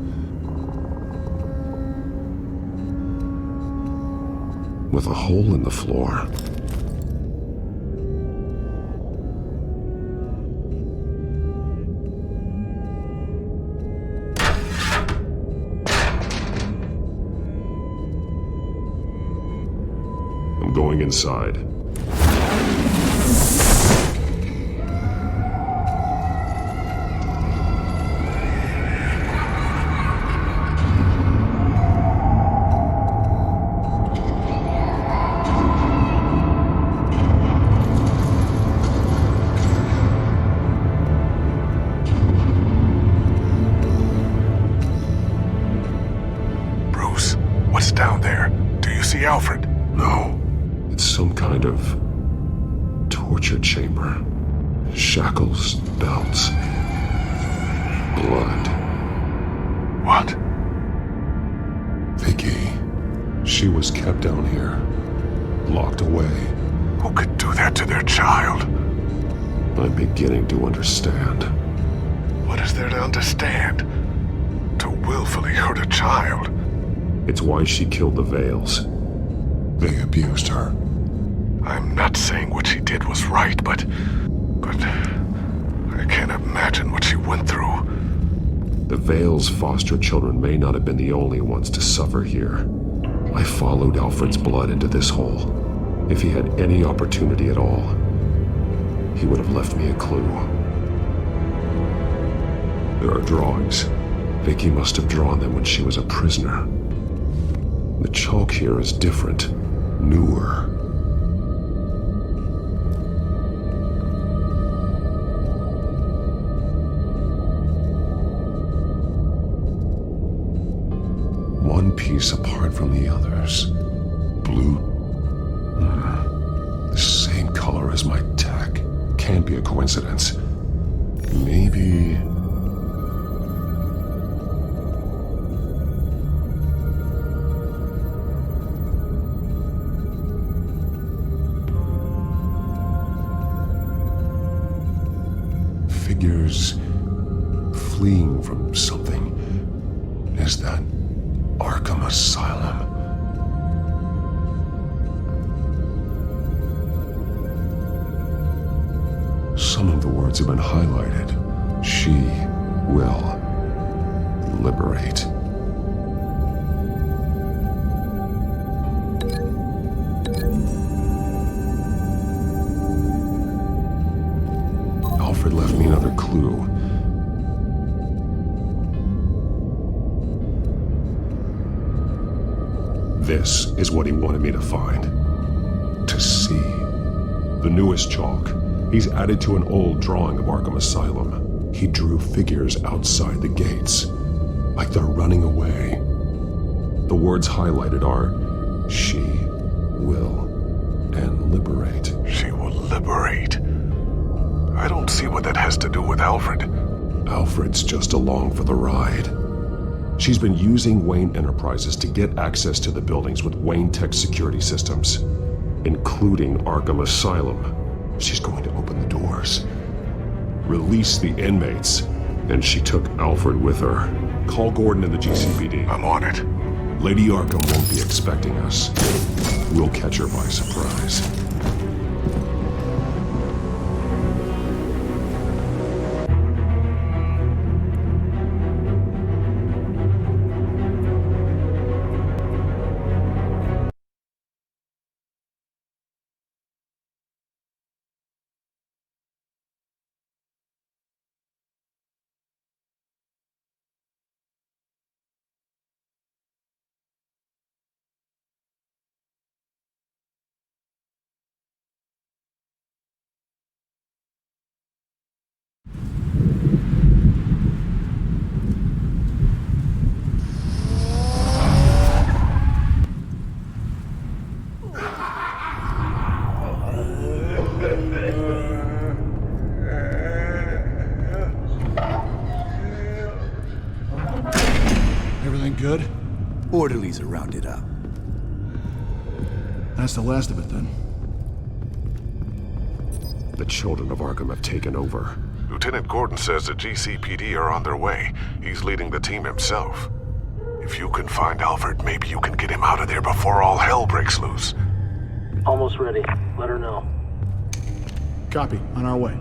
[SPEAKER 4] with a hole in the floor. Going inside. No. It's some kind of torture chamber. Shackles, belts, blood.
[SPEAKER 5] What?
[SPEAKER 4] Vicky. She was kept down here, locked away.
[SPEAKER 5] Who could do that to their child?
[SPEAKER 4] I'm beginning to understand.
[SPEAKER 5] What is there to understand? To willfully hurt a child?
[SPEAKER 4] It's why she killed the Veils. They abused her.
[SPEAKER 5] I'm not saying what she did was right, but I can't imagine what she went through.
[SPEAKER 4] The Veils' foster children may not have been the only ones to suffer here. I followed Alfred's blood into this hole. If he had any opportunity at all, he would have left me a clue. There are drawings. Vicky must have drawn them when she was a prisoner. The chalk here is different, newer. One piece apart from the others. Blue. The same color as my tech. Can't be a coincidence. Maybe... figures fleeing from something. Is that Arkham Asylum? Some of the words have been highlighted. She will liberate. Alfred left me another clue. This is what he wanted me to find. To see. The newest chalk. He's added to an old drawing of Arkham Asylum. He drew figures outside the gates, like they're running away. The words highlighted are, she will, and liberate.
[SPEAKER 5] She will liberate? I don't see what that has to do with Alfred.
[SPEAKER 4] Alfred's just along for the ride. She's been using Wayne Enterprises to get access to the buildings with Wayne Tech security systems, including Arkham Asylum. She's going to open the doors, release the inmates, and she took Alfred with her. Call Gordon and the GCPD.
[SPEAKER 5] I'm on it.
[SPEAKER 4] Lady Arkham won't be expecting us. We'll catch her by surprise.
[SPEAKER 15] Everything good?
[SPEAKER 16] Orderlies are rounded up.
[SPEAKER 15] That's the last of it, then.
[SPEAKER 4] The children of Arkham have taken over.
[SPEAKER 5] Lieutenant Gordon says the GCPD are on their way. He's leading the team himself. If you can find Alfred, maybe you can get him out of there before all hell breaks loose.
[SPEAKER 10] Almost ready. Let her know.
[SPEAKER 15] Copy. On our way.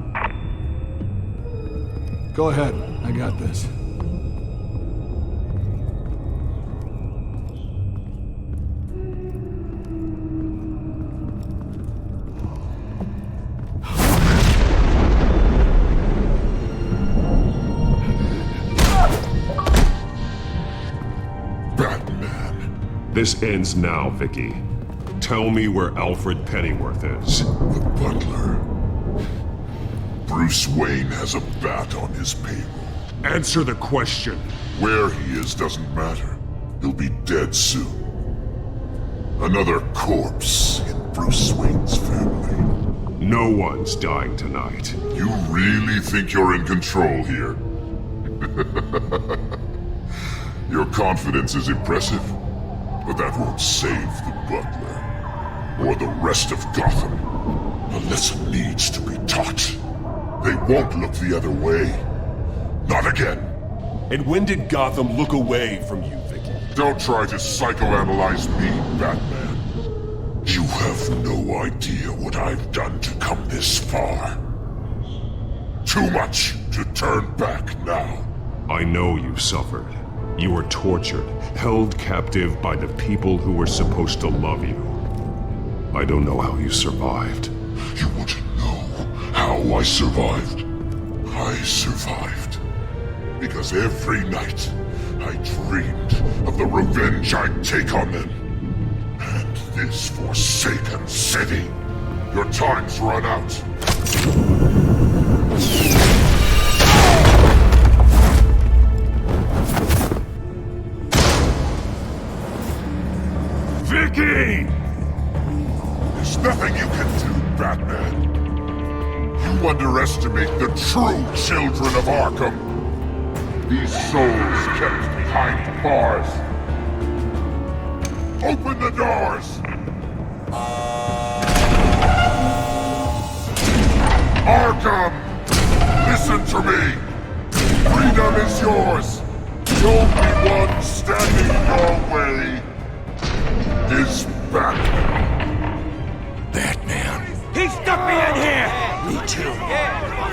[SPEAKER 15] Go ahead. I got this.
[SPEAKER 4] This ends now, Vicky. Tell me where Alfred Pennyworth is.
[SPEAKER 5] The butler. Bruce Wayne has a bat on his payroll.
[SPEAKER 4] Answer the question.
[SPEAKER 5] Where he is doesn't matter. He'll be dead soon. Another corpse in Bruce Wayne's family.
[SPEAKER 4] No one's dying tonight.
[SPEAKER 5] You really think you're in control here? Your confidence is impressive, but that won't save the Butler, or the rest of Gotham. A lesson needs to be taught. They won't look the other way. Not again.
[SPEAKER 4] And when did Gotham look away from you, Vicky?
[SPEAKER 5] Don't try to psychoanalyze me, Batman. You have no idea what I've done to come this far. Too much to turn back now.
[SPEAKER 4] I know you suffered. You were tortured, held captive by the people who were supposed to love you. I don't know how you survived.
[SPEAKER 5] You want to know how I survived? I survived because every night I dreamed of the revenge I'd take on them. And this forsaken city. Your time's run out.
[SPEAKER 4] Vicky!
[SPEAKER 5] There's nothing you can do, Batman. You underestimate the true children of Arkham. These souls kept behind bars. Open the doors! Arkham! Listen to me! Freedom is yours! The only one standing in your way is Batman.
[SPEAKER 2] Batman. He stuck me in here! Me too.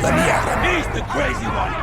[SPEAKER 2] Let me at him. He's the crazy one.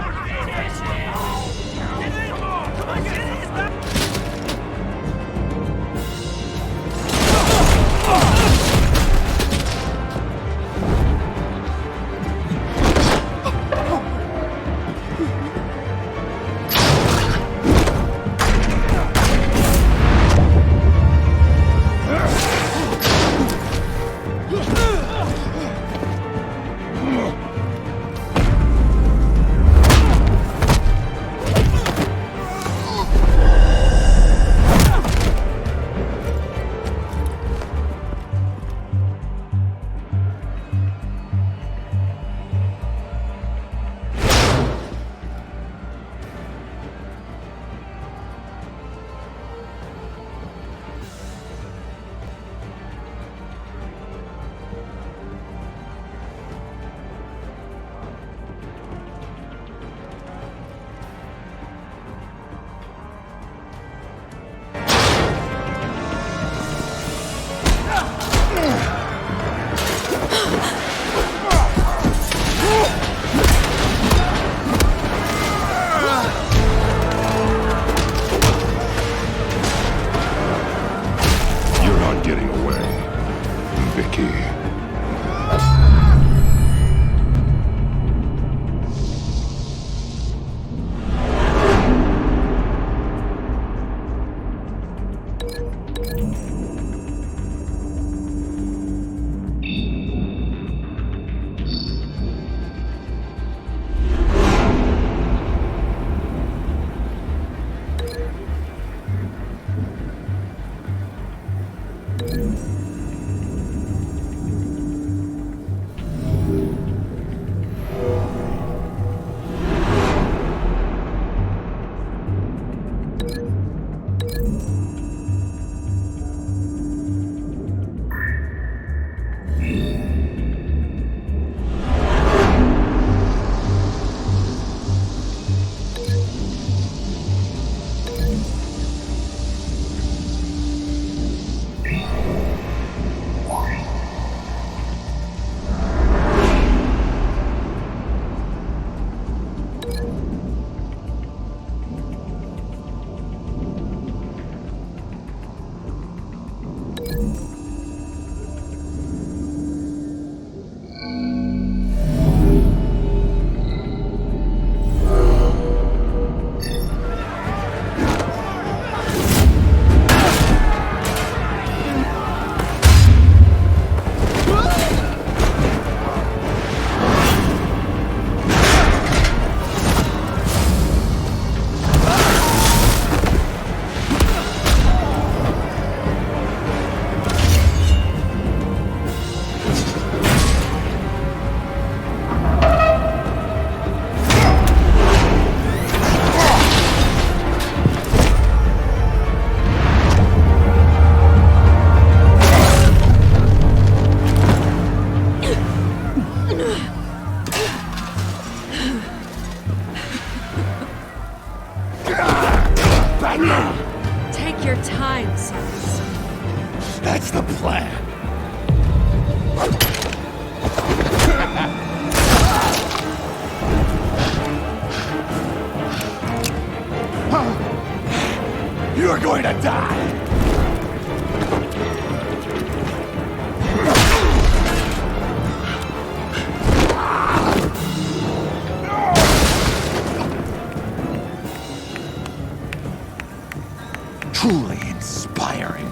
[SPEAKER 17] Truly inspiring.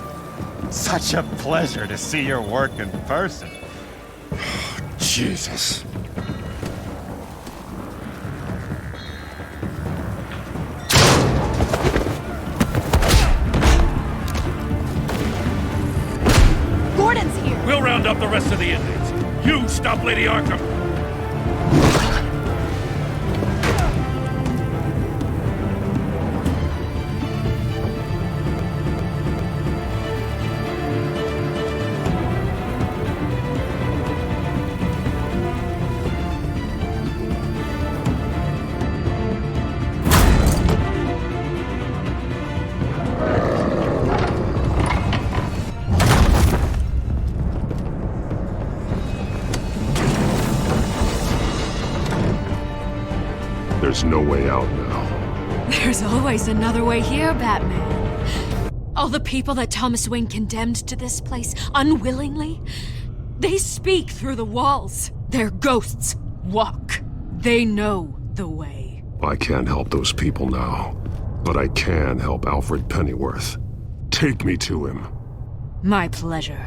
[SPEAKER 17] Such a pleasure to see your work in person.
[SPEAKER 4] Jesus.
[SPEAKER 18] Gordon's here!
[SPEAKER 6] We'll round up the rest of the inmates. You stop Lady Arkham!
[SPEAKER 4] There's no way out now.
[SPEAKER 18] There's always another way here, Batman. All the people that Thomas Wayne condemned to this place unwillingly, they speak through the walls. Their ghosts walk. They know the way.
[SPEAKER 4] I can't help those people now, but I can help Alfred Pennyworth. Take me to him.
[SPEAKER 18] My pleasure.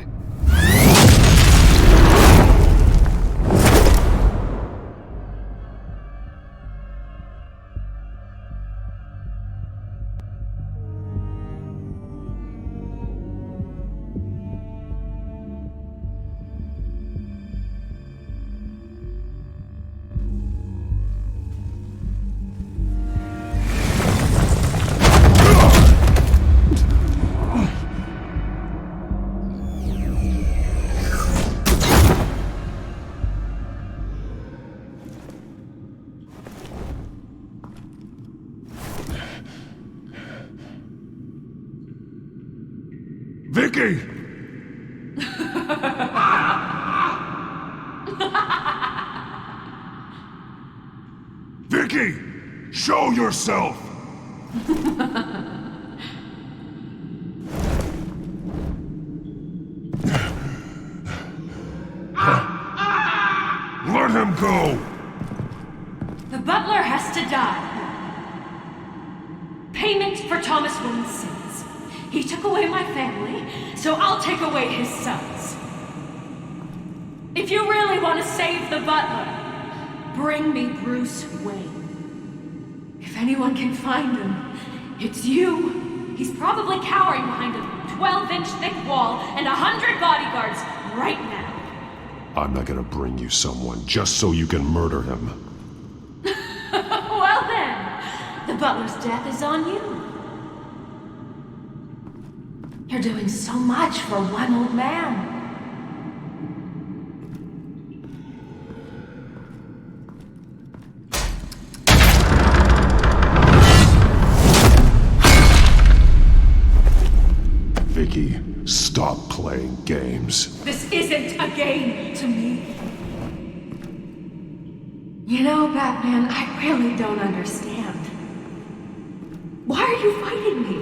[SPEAKER 5] Vicky! Vicky! Show yourself! Let him go!
[SPEAKER 19] The butler has to die. Payment for Thomas Wayne's sins. He took away my family, so I'll take away his sons. If you really want to save the butler, bring me Bruce Wayne. If anyone can find him, it's you. He's probably cowering behind a 12-inch thick wall and 100 bodyguards right now.
[SPEAKER 4] I'm not gonna bring you someone just so you can murder him.
[SPEAKER 19] Well then, the butler's death is on you. You're doing so much for one old man.
[SPEAKER 4] Vicky, stop playing games.
[SPEAKER 19] This isn't a game to me. You know, Batman, I really don't understand. Why are you fighting me?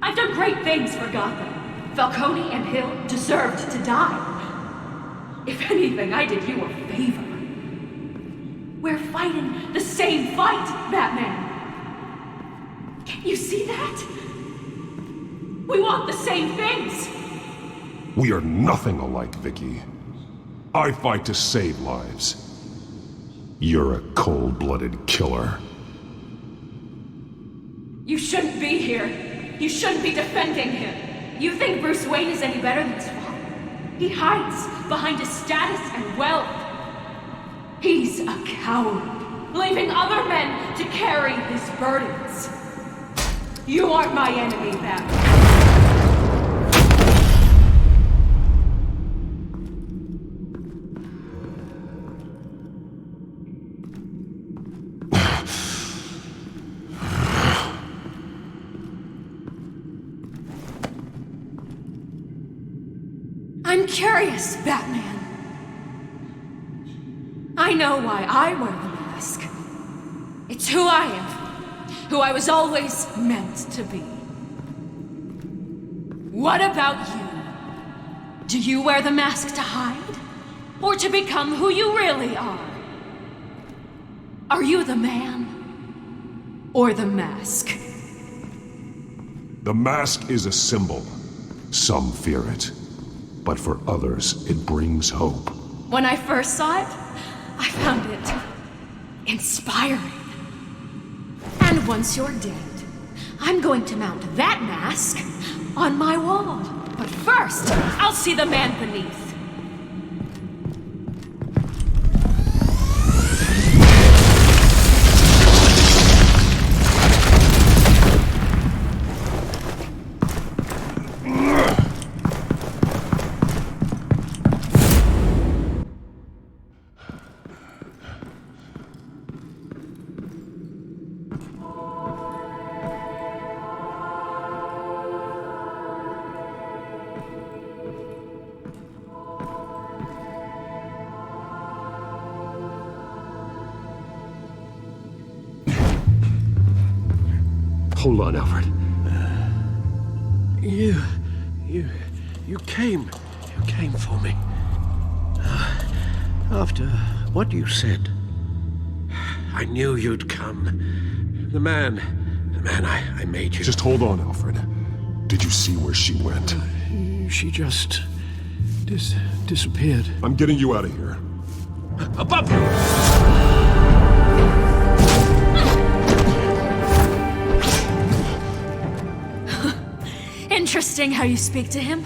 [SPEAKER 19] I've done great things for Gotham. Falcone and Hill deserved to die. If anything, I did you a favor. We're fighting the same fight, Batman. Can't you see that? We want the same things.
[SPEAKER 4] We are nothing alike, Vicky. I fight to save lives. You're a cold-blooded killer.
[SPEAKER 19] You shouldn't be here. You shouldn't be defending him. You think Bruce Wayne is any better than his father? He hides behind his status and wealth. He's a coward, leaving other men to carry his burdens. You aren't my enemy, Batman. I'm curious, Batman. I know why I wear the mask. It's who I am. Who I was always meant to be.
[SPEAKER 18] What about you? Do you wear the mask to hide? Or to become who you really are? Are you the man? Or the mask?
[SPEAKER 4] The mask is a symbol. Some fear it. But for others, it brings hope.
[SPEAKER 18] When I first saw it, I found it inspiring. And once you're dead, I'm going to mount that mask on my wall. But first, I'll see the man beneath.
[SPEAKER 4] Hold on, Alfred.
[SPEAKER 13] You came for me. After what you said, I knew you'd come. The man I made you.
[SPEAKER 4] Just hold on, Alfred. Did you see where she went?
[SPEAKER 15] She just disappeared.
[SPEAKER 4] I'm getting you out of here.
[SPEAKER 13] Above you!
[SPEAKER 18] Interesting how you speak to him.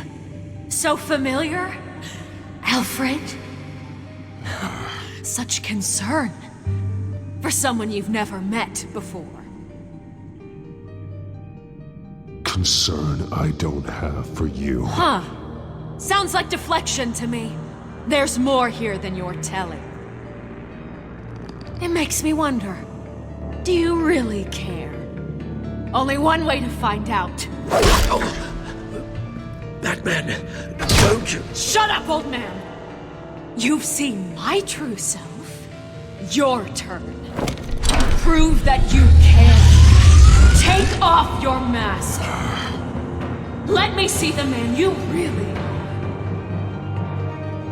[SPEAKER 18] So familiar. Alfred. Such concern. For someone you've never met before.
[SPEAKER 4] Concern I don't have for you.
[SPEAKER 18] Huh. Sounds like deflection to me. There's more here than you're telling. It makes me wonder. Do you really care? Only one way to find out.
[SPEAKER 13] Oh. Batman, don't you...
[SPEAKER 18] Shut up, old man! You've seen my true self. Your turn. Prove that you care. Take off your mask. Let me see the man you really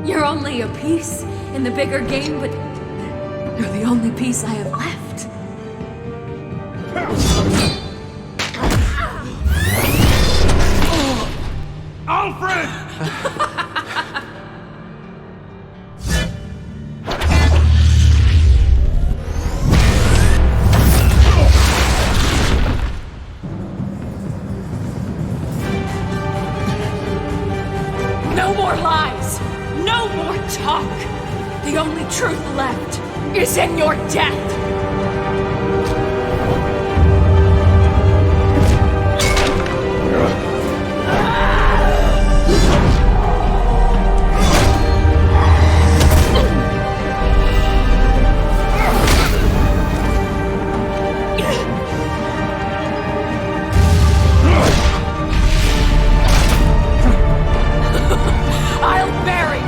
[SPEAKER 18] are. You're only a piece in the bigger game, but you're the only piece I have left.
[SPEAKER 2] Alfred!
[SPEAKER 18] No more lies! No more talk! The only truth left is in your death! I'll bury you!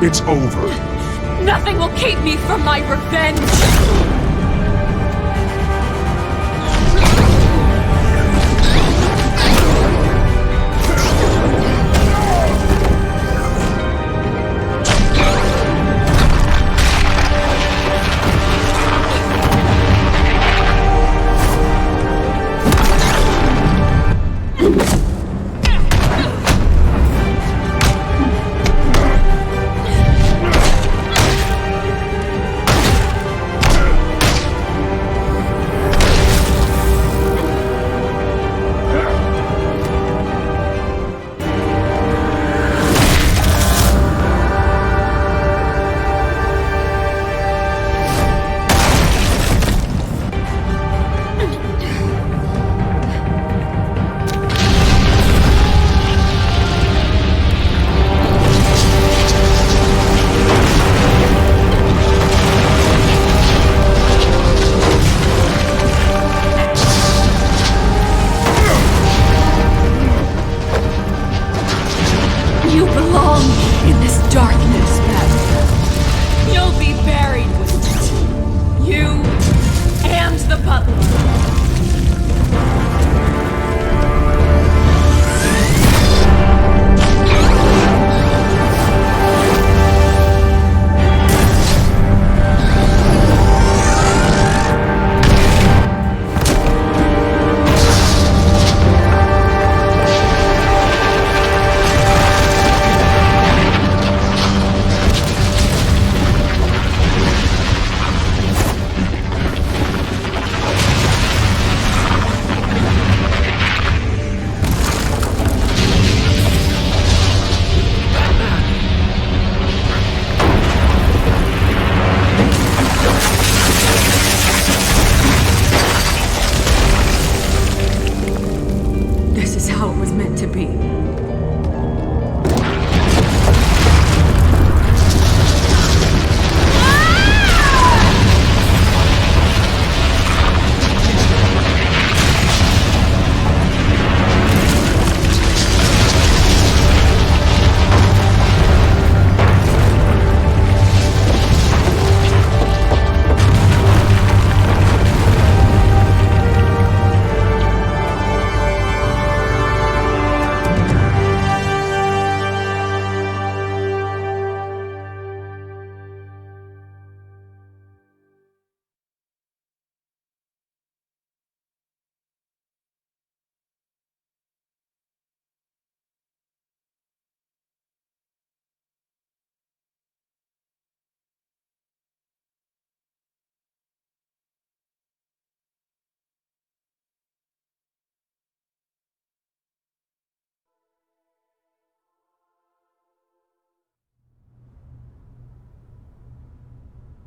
[SPEAKER 4] It's over.
[SPEAKER 18] Nothing will keep me from my revenge!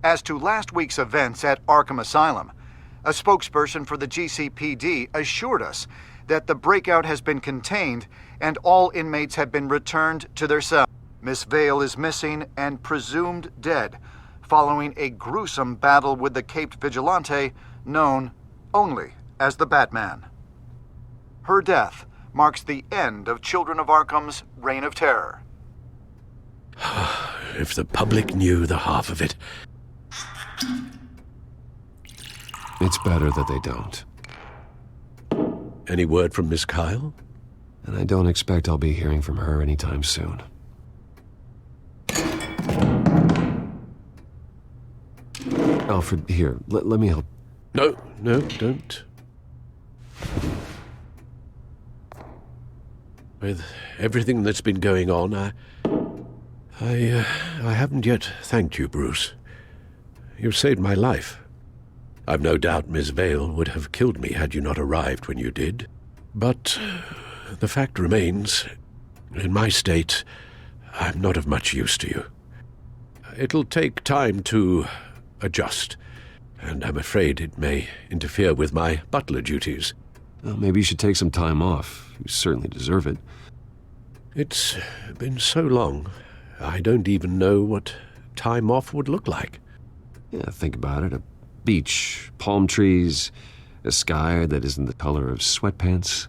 [SPEAKER 8] As to last week's events at Arkham Asylum, a spokesperson for the GCPD assured us that the breakout has been contained and all inmates have been returned to their cells. Miss Vale is missing and presumed dead, following a gruesome battle with the caped vigilante known only as the Batman. Her death marks the end of Children of Arkham's reign of terror.
[SPEAKER 13] If the public knew the half of it.
[SPEAKER 1] It's better that they don't.
[SPEAKER 13] Any word from Miss Kyle?
[SPEAKER 1] And I don't expect I'll be hearing from her anytime soon. Alfred, here, let me help.
[SPEAKER 13] No, don't. With everything that's been going on, I haven't yet thanked you, Bruce. You've saved my life. I've no doubt Miss Vale would have killed me had you not arrived when you did. But the fact remains, in my state, I'm not of much use to you. It'll take time to adjust, and I'm afraid it may interfere with my butler duties.
[SPEAKER 1] Well, maybe you should take some time off. You certainly deserve it.
[SPEAKER 13] It's been so long, I don't even know what time off would look like.
[SPEAKER 1] Yeah, think about it. A beach, palm trees, a sky that isn't the color of sweatpants.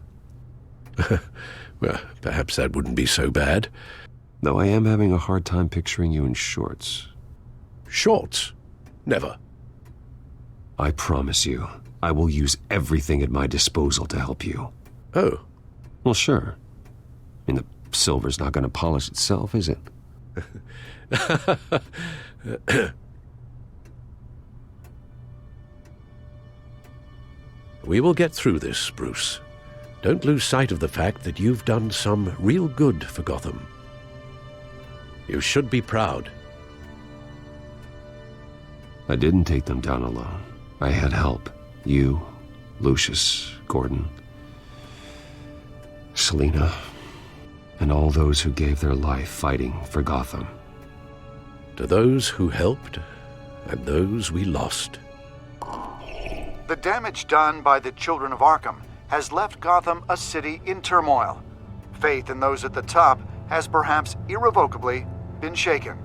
[SPEAKER 13] Well, perhaps that wouldn't be so bad.
[SPEAKER 1] Though I am having a hard time picturing you in shorts.
[SPEAKER 13] Shorts? Never.
[SPEAKER 1] I promise you, I will use everything at my disposal to help you.
[SPEAKER 13] Oh.
[SPEAKER 1] Well, sure. I mean, the silver's not going to polish itself, is it?
[SPEAKER 13] We will get through this, Bruce. Don't lose sight of the fact that you've done some real good for Gotham. You should be proud.
[SPEAKER 1] I didn't take them down alone. I had help. You, Lucius, Gordon, Selina, and all those who gave their life fighting for Gotham.
[SPEAKER 13] To those who helped, and those we lost.
[SPEAKER 8] The damage done by the Children of Arkham has left Gotham a city in turmoil. Faith in those at the top has perhaps irrevocably been shaken.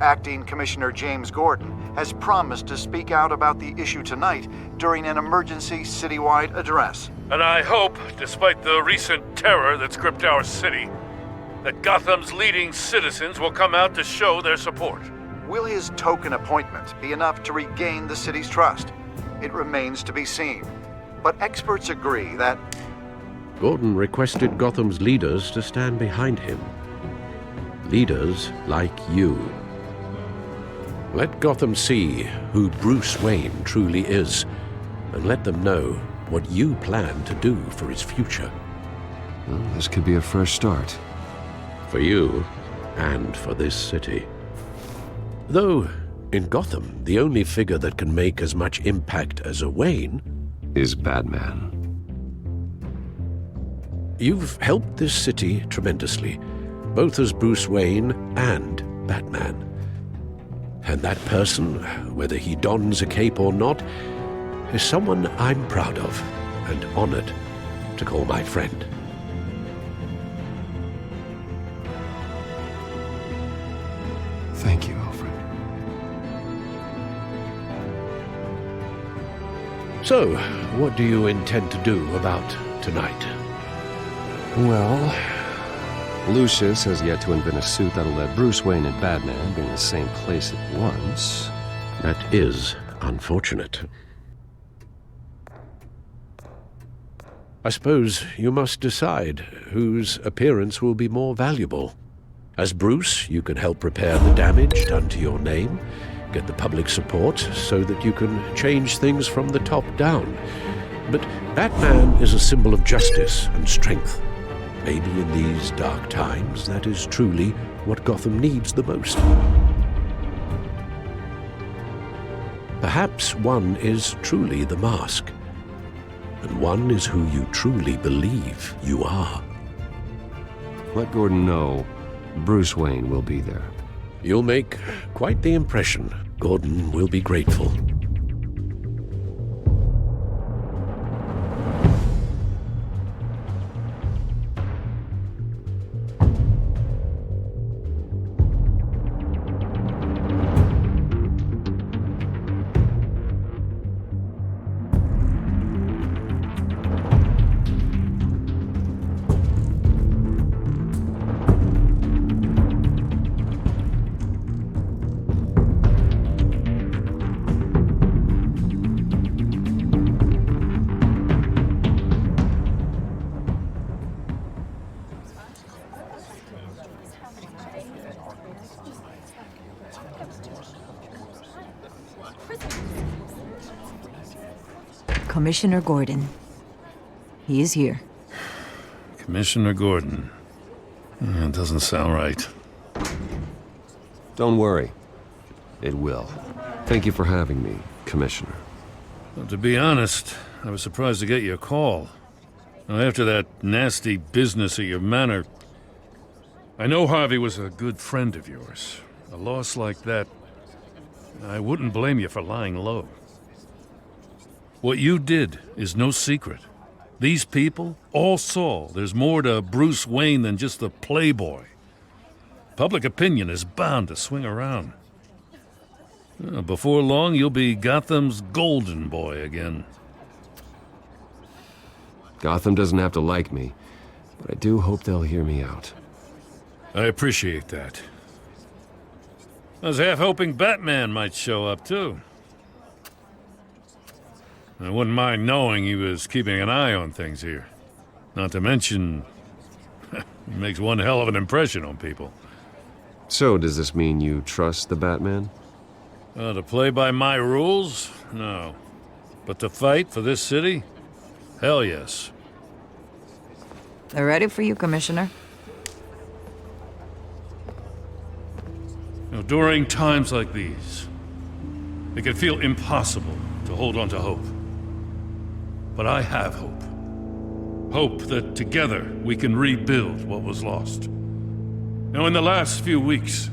[SPEAKER 8] Acting Commissioner James Gordon has promised to speak out about the issue tonight during an emergency citywide address.
[SPEAKER 6] And I hope, despite the recent terror that's gripped our city, that Gotham's leading citizens will come out to show their support.
[SPEAKER 8] Will his token appointment be enough to regain the city's trust? It remains to be seen. But experts agree that
[SPEAKER 13] Gordon requested Gotham's leaders to stand behind him. Leaders like you. Let Gotham see who Bruce Wayne truly is, and let them know what you plan to do for his future.
[SPEAKER 1] Well, this could be a fresh start.
[SPEAKER 13] For you, and for this city. Though, in Gotham, the only figure that can make as much impact as a Wayne
[SPEAKER 1] is Batman.
[SPEAKER 13] You've helped this city tremendously, both as Bruce Wayne and Batman. And that person, whether he dons a cape or not, is someone I'm proud of and honored to call my friend.
[SPEAKER 1] Thank you, Alfred.
[SPEAKER 13] So, what do you intend to do about tonight?
[SPEAKER 1] Well, Lucius has yet to invent a suit that'll let Bruce Wayne and Batman be in the same place at once.
[SPEAKER 13] That is unfortunate. I suppose you must decide whose appearance will be more valuable. As Bruce, you can help repair the damage done to your name, get the public support so that you can change things from the top down. But Batman is a symbol of justice and strength. Maybe in these dark times, that is truly what Gotham needs the most. Perhaps one is truly the mask, and one is who you truly believe you are.
[SPEAKER 1] Let Gordon know Bruce Wayne will be there.
[SPEAKER 13] You'll make quite the impression. Gordon will be grateful.
[SPEAKER 20] Commissioner Gordon. He is here.
[SPEAKER 6] Commissioner Gordon. That doesn't sound right.
[SPEAKER 1] Don't worry. It will. Thank you for having me, Commissioner.
[SPEAKER 6] Well, to be honest, I was surprised to get your call. Now, after that nasty business at your manor, I know Harvey was a good friend of yours. A loss like that, I wouldn't blame you for lying low. What you did is no secret. These people all saw there's more to Bruce Wayne than just the playboy. Public opinion is bound to swing around. Before long, you'll be Gotham's golden boy again.
[SPEAKER 1] Gotham doesn't have to like me, but I do hope they'll hear me out.
[SPEAKER 6] I appreciate that. I was half hoping Batman might show up, too. I wouldn't mind knowing he was keeping an eye on things here. Not to mention, he makes one hell of an impression on people.
[SPEAKER 1] So, does this mean you trust the Batman?
[SPEAKER 6] To play by my rules? No. But to fight for this city? Hell yes.
[SPEAKER 20] They're ready for you, Commissioner.
[SPEAKER 6] During times like these, it can feel impossible to hold on to hope. But I have hope. Hope that together we can rebuild what was lost. Now, in the last few weeks,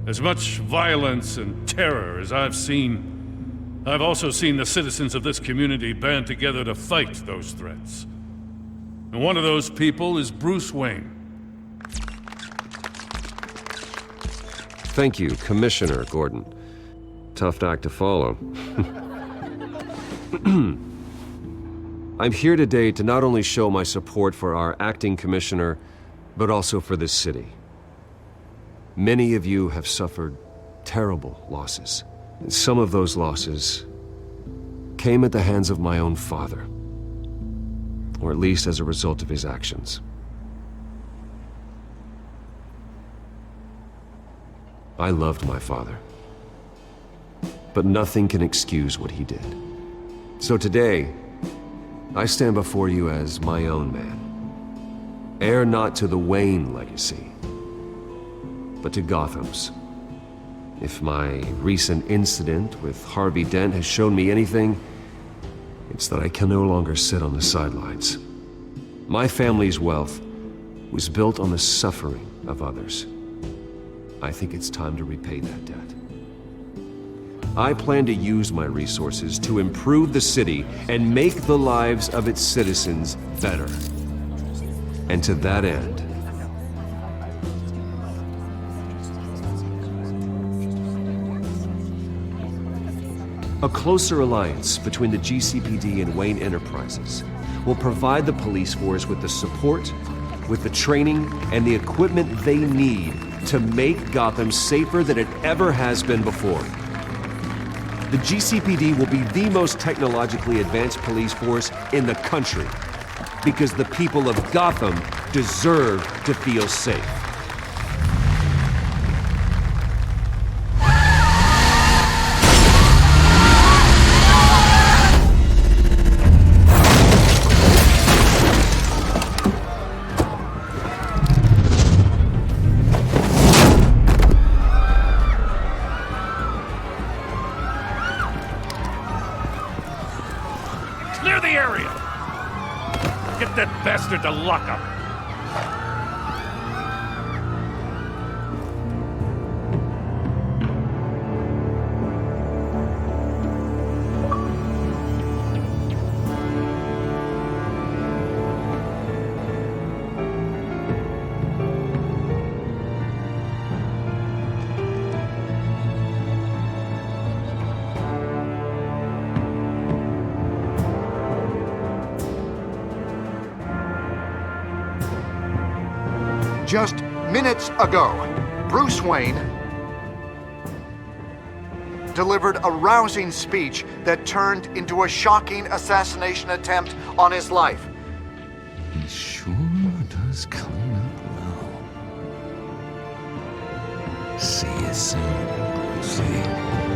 [SPEAKER 6] as much violence and terror as I've seen, I've also seen the citizens of this community band together to fight those threats. And one of those people is Bruce Wayne.
[SPEAKER 1] Thank you, Commissioner Gordon. Tough act to follow. I'm here today to not only show my support for our acting commissioner, but also for this city. Many of you have suffered terrible losses. And some of those losses came at the hands of my own father, or at least as a result of his actions. I loved my father, but nothing can excuse what he did. So today, I stand before you as my own man, heir not to the Wayne legacy, but to Gotham's. If my recent incident with Harvey Dent has shown me anything, it's that I can no longer sit on the sidelines. My family's wealth was built on the suffering of others. I think it's time to repay that debt. I plan to use my resources to improve the city and make the lives of its citizens better. And to that end, a closer alliance between the GCPD and Wayne Enterprises will provide the police force with the support, with the training, and the equipment they need to make Gotham safer than it ever has been before. The GCPD will be the most technologically advanced police force in the country, because the people of Gotham deserve to feel safe.
[SPEAKER 6] Clear the area! Get that bastard to lock up!
[SPEAKER 8] Just minutes ago, Bruce Wayne delivered a rousing speech that turned into a shocking assassination attempt on his life.
[SPEAKER 21] He sure does clean up well. See you soon, Brucey.